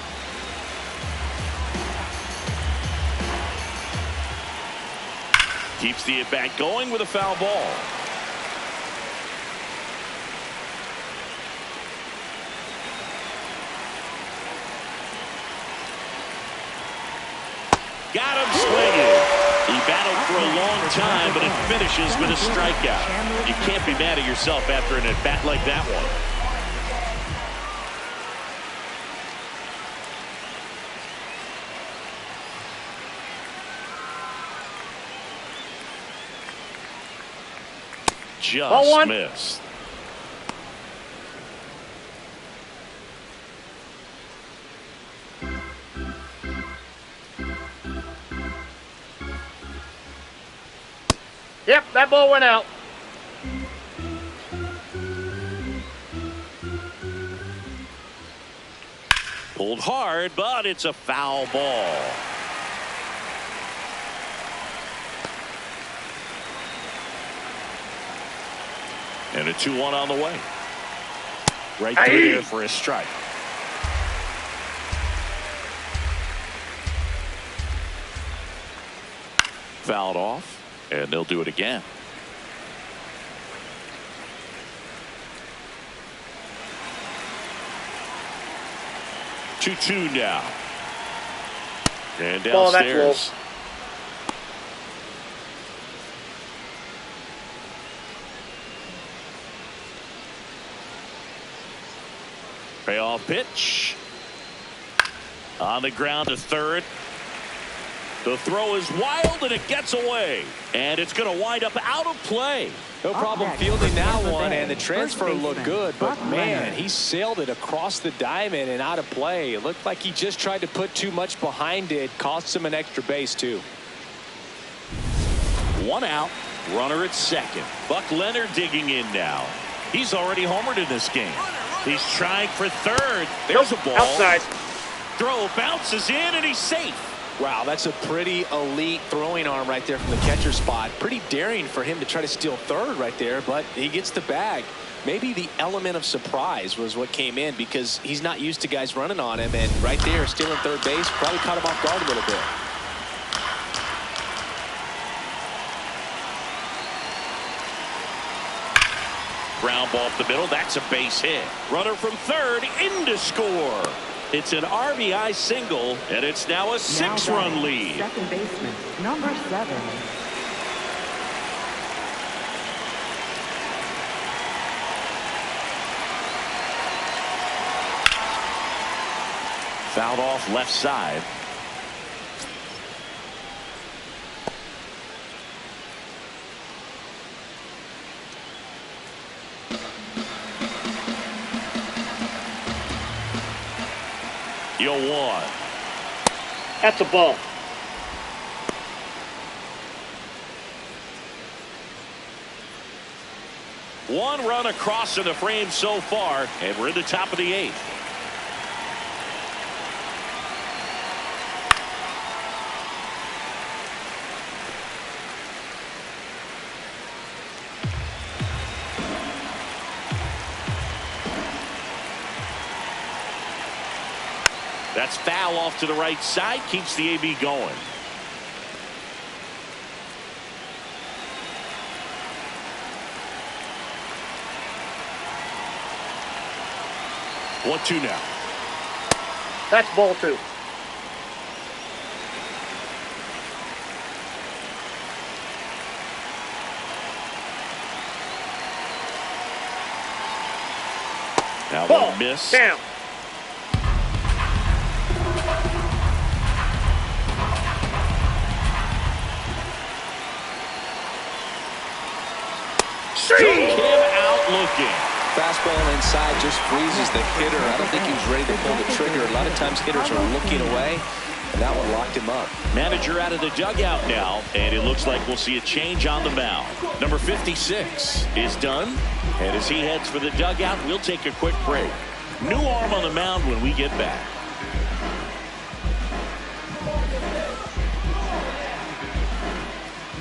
Keeps the at-bat going with a foul ball. Got him swinging. He battled for a long time, but it finishes with a strikeout. You can't be mad at yourself after an at-bat like that one. Just missed. Yep, that ball went out. Pulled hard, but it's a foul ball. And a 2-1 on the way. Right through there for a strike. Fouled off. And they'll do it again. Two now. And downstairs. Payoff pitch. On the ground to third. The throw is wild and it gets away. And it's going to wind up out of play. No problem fielding that one, and the transfer looked good, but man, he sailed it across the diamond and out of play. It looked like he just tried to put too much behind it. Cost him an extra base too. One out, runner at second. Buck Leonard digging in now. He's already homered in this game. He's trying for third. There's a ball. Outside. Throw bounces in and he's safe. Wow, that's a pretty elite throwing arm right there from the catcher spot. Pretty daring for him to try to steal third right there, but he gets the bag. Maybe the element of surprise was what came in because he's not used to guys running on him, and right there stealing third base probably caught him off guard a little bit. Ground ball up the middle. That's a base hit. Runner from third in to score. It's an RBI single, and it's now a 6-run lead. Second baseman, number 7. Fouled off left side. Yo, 1. That's a ball. One run across in the frame so far, and we're in the top of the 8th. That's foul off to the right side, keeps the AB going. One, 2 now. That's ball 2. Now Ball. one miss. Down. Struck him out looking. Fastball inside just freezes the hitter. I don't think he was ready to pull the trigger. A lot of times hitters are looking away, and that one locked him up. Manager out of the dugout now, and it looks like we'll see a change on the mound. Number 56 is done, and as he heads for the dugout, we'll take a quick break. New arm on the mound when we get back.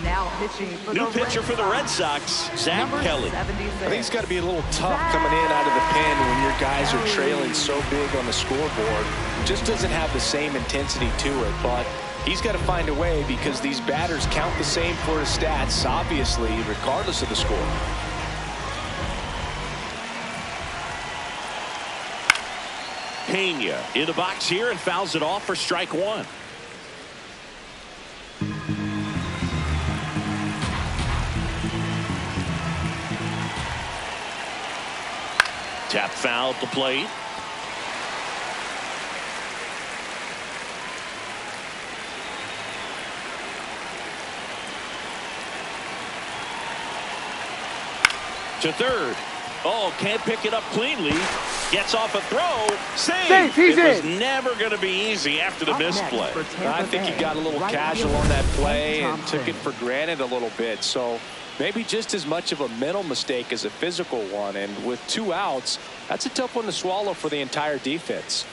Now pitching for New the pitcher Red for the Red Sox. Sox, Zach Number Kelly. 76. I think it's got to be a little tough coming in out of the pen when your guys are trailing so big on the scoreboard. Just doesn't have the same intensity to it, but he's got to find a way because these batters count the same for his stats, obviously, regardless of the score. Pena in the box here and fouls it off for strike 1. Tap foul at the plate. To third. Oh, can't pick it up cleanly. Gets off a throw. Save. He's it was in. never going to be easy after the Up next misplay. for Tampa I think he Bay, got a little right casual fielder on that play Hank and took it for granted a little bit. So maybe just as much of a mental mistake as a physical one. And with 2 outs, that's a tough one to swallow for the entire defense.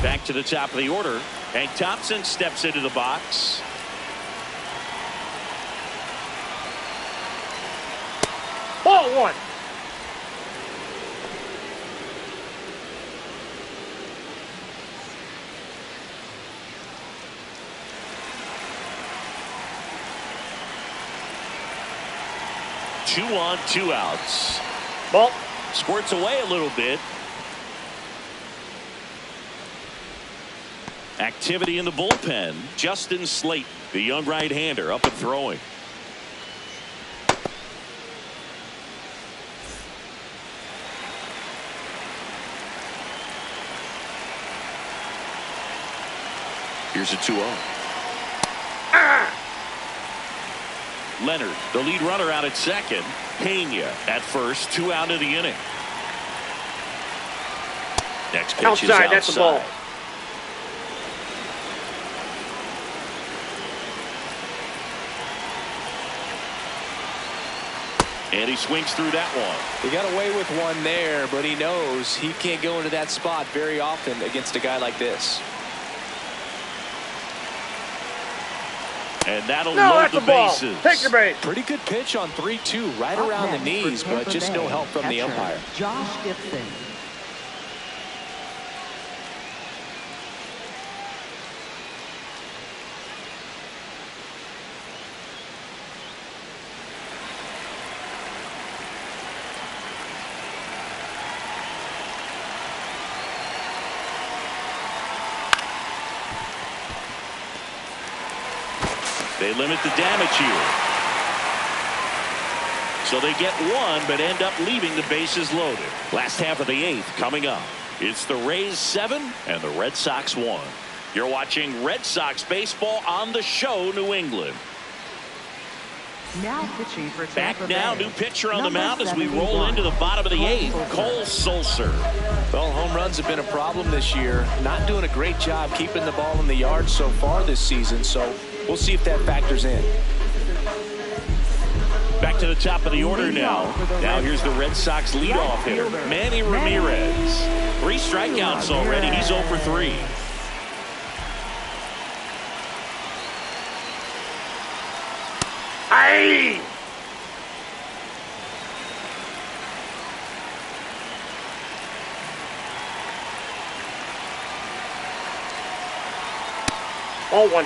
Back to the top of the order. Hank Thompson steps into the box. Ball 1. 2 on, 2 outs. Ball. Squirts away a little bit. Activity in the bullpen. Justin Slate, the young right-hander, up and throwing. Here's a 2-0. Leonard, the lead runner, out at second. Pena at first, 2 out of the inning. Next pitch is outside. That's a ball. And he swings through that one. He got away with one there, but he knows he can't go into that spot very often against a guy like this. And that'll load the bases. Take your base. Pretty good pitch on 3-2, right around the knees, but just no help from the umpire. Josh Gibson. They limit the damage here. So they get one, but end up leaving the bases loaded. Last half of the 8th coming up. It's the Rays 7 and the Red Sox 1. You're watching Red Sox baseball on the show, New England. Now pitching for Back Tampa now, Bay. new pitcher on the Number mound as we 71, roll into the bottom of the 8th. Cole Cole Sulser. Well, home runs have been a problem this year. Not doing a great job keeping the ball in the yard so far this season, so we'll see if that factors in. Back to the top of the order now. Now here's the Red Sox leadoff hitter, Manny Ramirez. 3 strikeouts already. He's 0 for 3. Aye. Ball 1.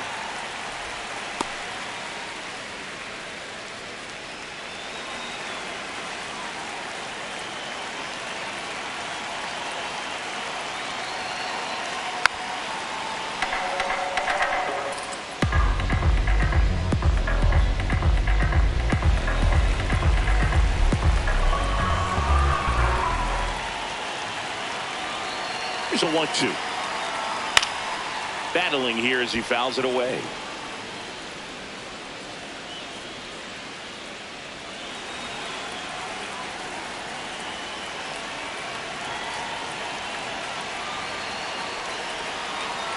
Here's a 1-2. Battling here as he fouls it away.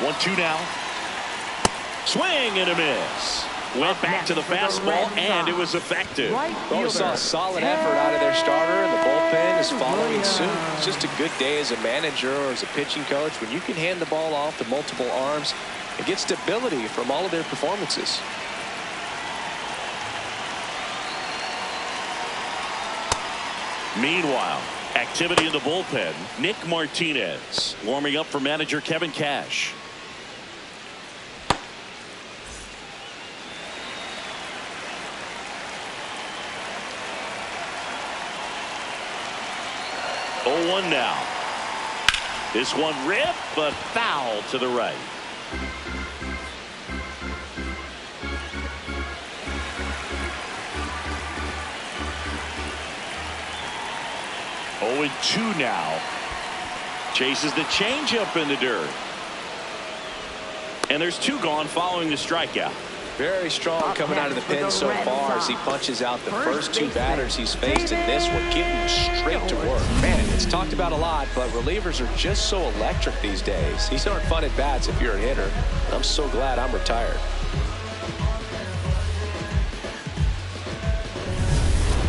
One, two now. Swing and a miss. Went back to the fastball, and it was effective. Well, we saw a solid effort out of their starter, and the bullpen is following suit. It's just a good day as a manager or as a pitching coach when you can hand the ball off to multiple arms and get stability from all of their performances. Meanwhile, activity in the bullpen. Nick Martinez warming up for manager Kevin Cash. Oh, 1 now. This one ripped, but foul to the right. Oh, and 2 now. Chases the changeup in the dirt. And there's 2 gone following the strikeout. Very strong coming out of the pen so far as he punches out the first 2 batters he's faced in this one, getting straight to work. Man, it's talked about a lot, but relievers are just so electric these days. These aren't fun at bats if you're a hitter. I'm so glad I'm retired.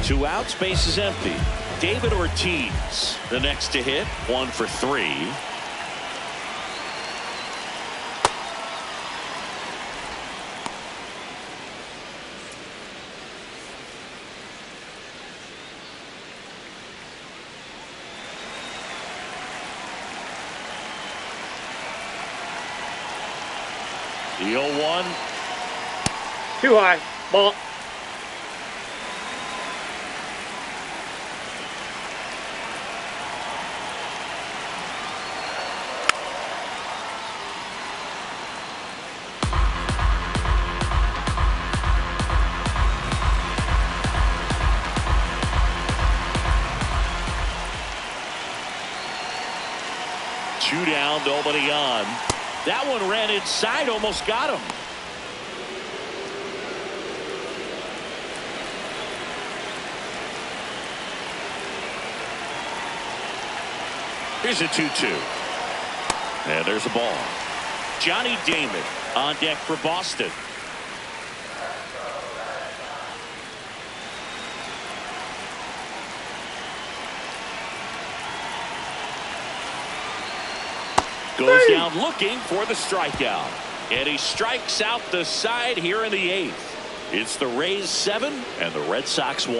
2 outs, base is empty. David Ortiz, the next to hit, 1 for 3. The 0-1. Too high. Ball. 2 down, nobody on. That one ran inside, almost got him. Here's a 2-2. And there's a ball. Johnny Damon on deck for Boston. Goes down looking for the strikeout. And he strikes out the side here in the 8th. It's the Rays 7 and the Red Sox 1.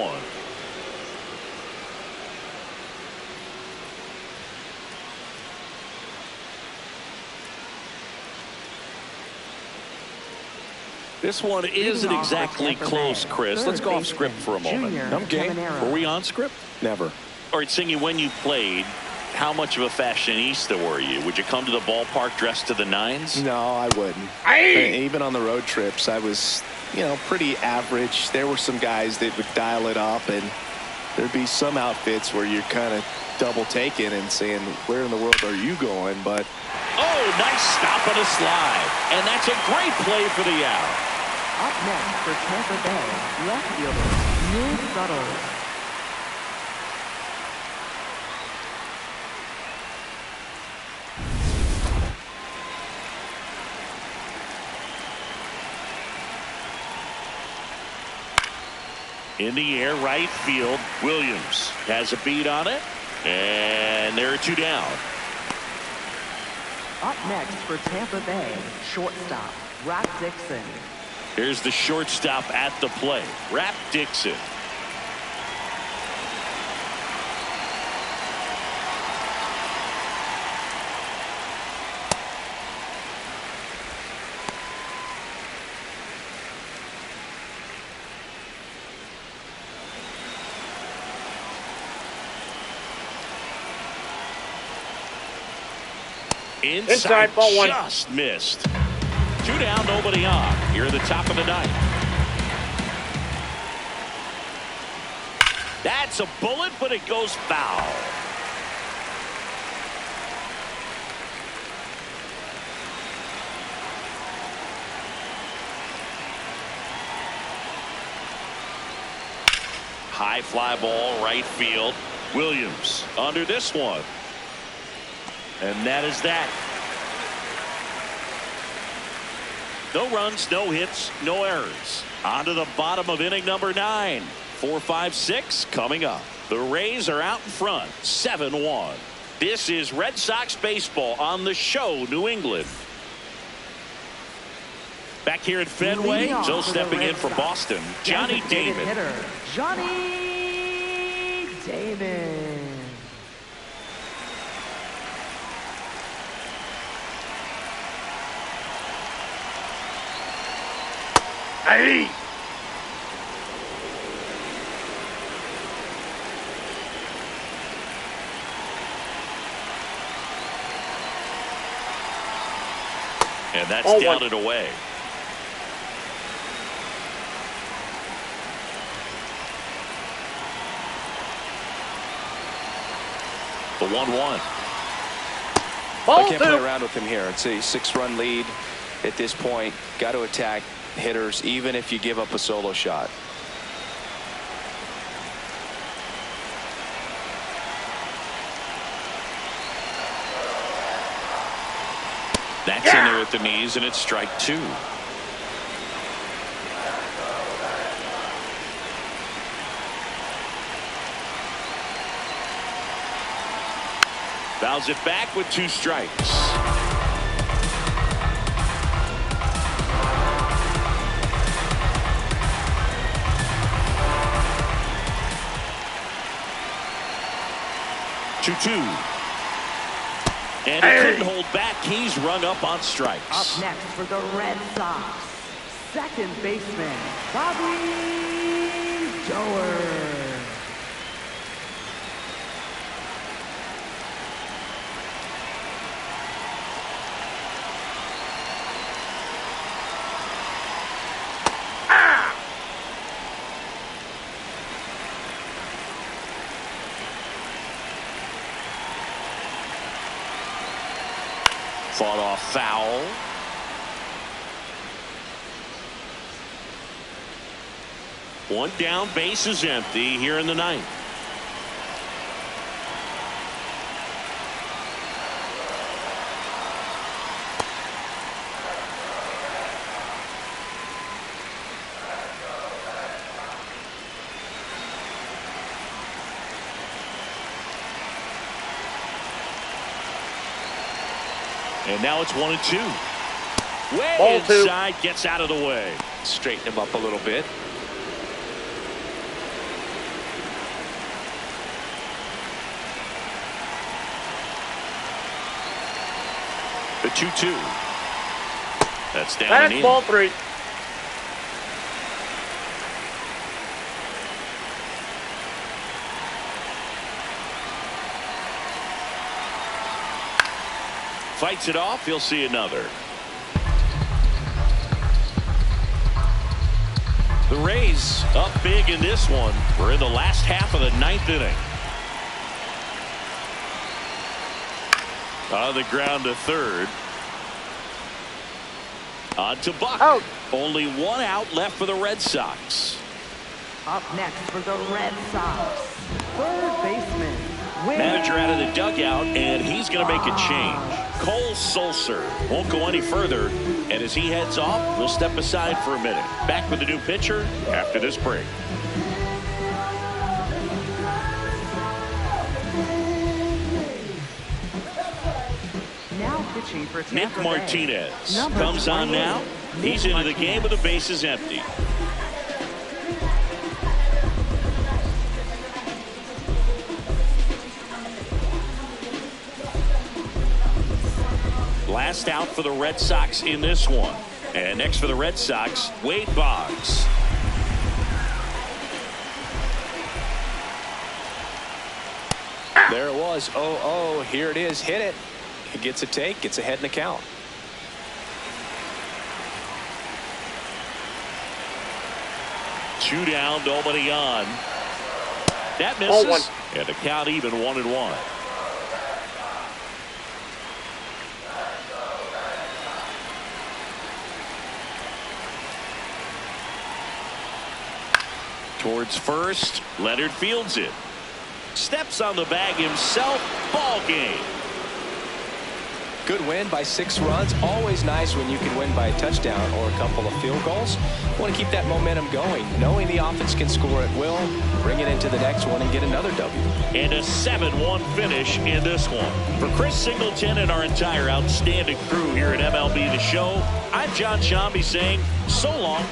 This one isn't exactly close, Chris. Let's go off script for a moment. I'm game. Were we on script? Never. All right, Singy, when you played, how much of a fashionista were you? Would you come to the ballpark dressed to the nines? No, I wouldn't. Even on the road trips, I was, pretty average. There were some guys that would dial it up, and there'd be some outfits where you're kind of double taking and saying, where in the world are you going? But oh, nice stop on a slide. And that's a great play for the out. Up next for Tampa Bay, left fielder Neil Suttles. In the air, right field. Williams has a beat on it. And there are 2 down. Up next for Tampa Bay, shortstop, Rap Dixon. Here's the shortstop at the plate, Rap Dixon. Inside ball 1. Just missed. 2 down, nobody on. Here at the top of the 9th. That's a bullet, but it goes foul. High fly ball, right field. Williams under this one. And that is that. No runs, no hits, no errors. On to the bottom of inning number 9. 4, 5, 6 coming up. The Rays are out in front, 7-1. This is Red Sox baseball on the show, New England. Back here at Fenway, so stepping in for Boston, Johnny Damon. Johnny Damon. Hey! And that's down and away. The 1-1. I can't play around with him here. It's a 6-run lead at this point. Got to attack hitters even if you give up a solo shot. That's in there at the knees, and it's strike 2. Fouls it back with 2 strikes. And he couldn't hold back. He's rung up on strikes. Up next for the Red Sox, second baseman, Bobby Doer. Fought off foul. One down, base is empty here in the ninth. And now it's 1-2. Way Ball inside, gets out of the way. Straighten him up a little bit. The 2-2. That's down and That's in. ball 3. Fights it off. He'll see another. The Rays up big in this one. We're in the last half of the ninth inning. On the ground to third. On to Buck. Out. Only one out left for the Red Sox. Up next for the Red Sox, third baseman. Manager out of the dugout, and he's going to make a change. Cole Sulser won't go any further, and as he heads off, we'll step aside for a minute. Back with the new pitcher after this break. Now pitching for Nick Tampa Bay, Martinez number comes on 28, now. Nick He's into the Martinez. game with the bases empty. Last out for the Red Sox in this one. And next for the Red Sox, Wade Boggs. There it was. 0-0. Here it is. Hit it. He gets a take. Gets ahead in the count. Two down, nobody on. That Ball 1. misses. And the count even 1-1. Towards first, Leonard fields it. Steps on the bag himself. Ball game. Good win by 6 runs. Always nice when you can win by a touchdown or a couple of field goals. Want to keep that momentum going, knowing the offense can score at will, bring it into the next one and get another W. And a 7-1 finish in this one. For Chris Singleton and our entire outstanding crew here at MLB The Show, I'm John Shambi saying so long.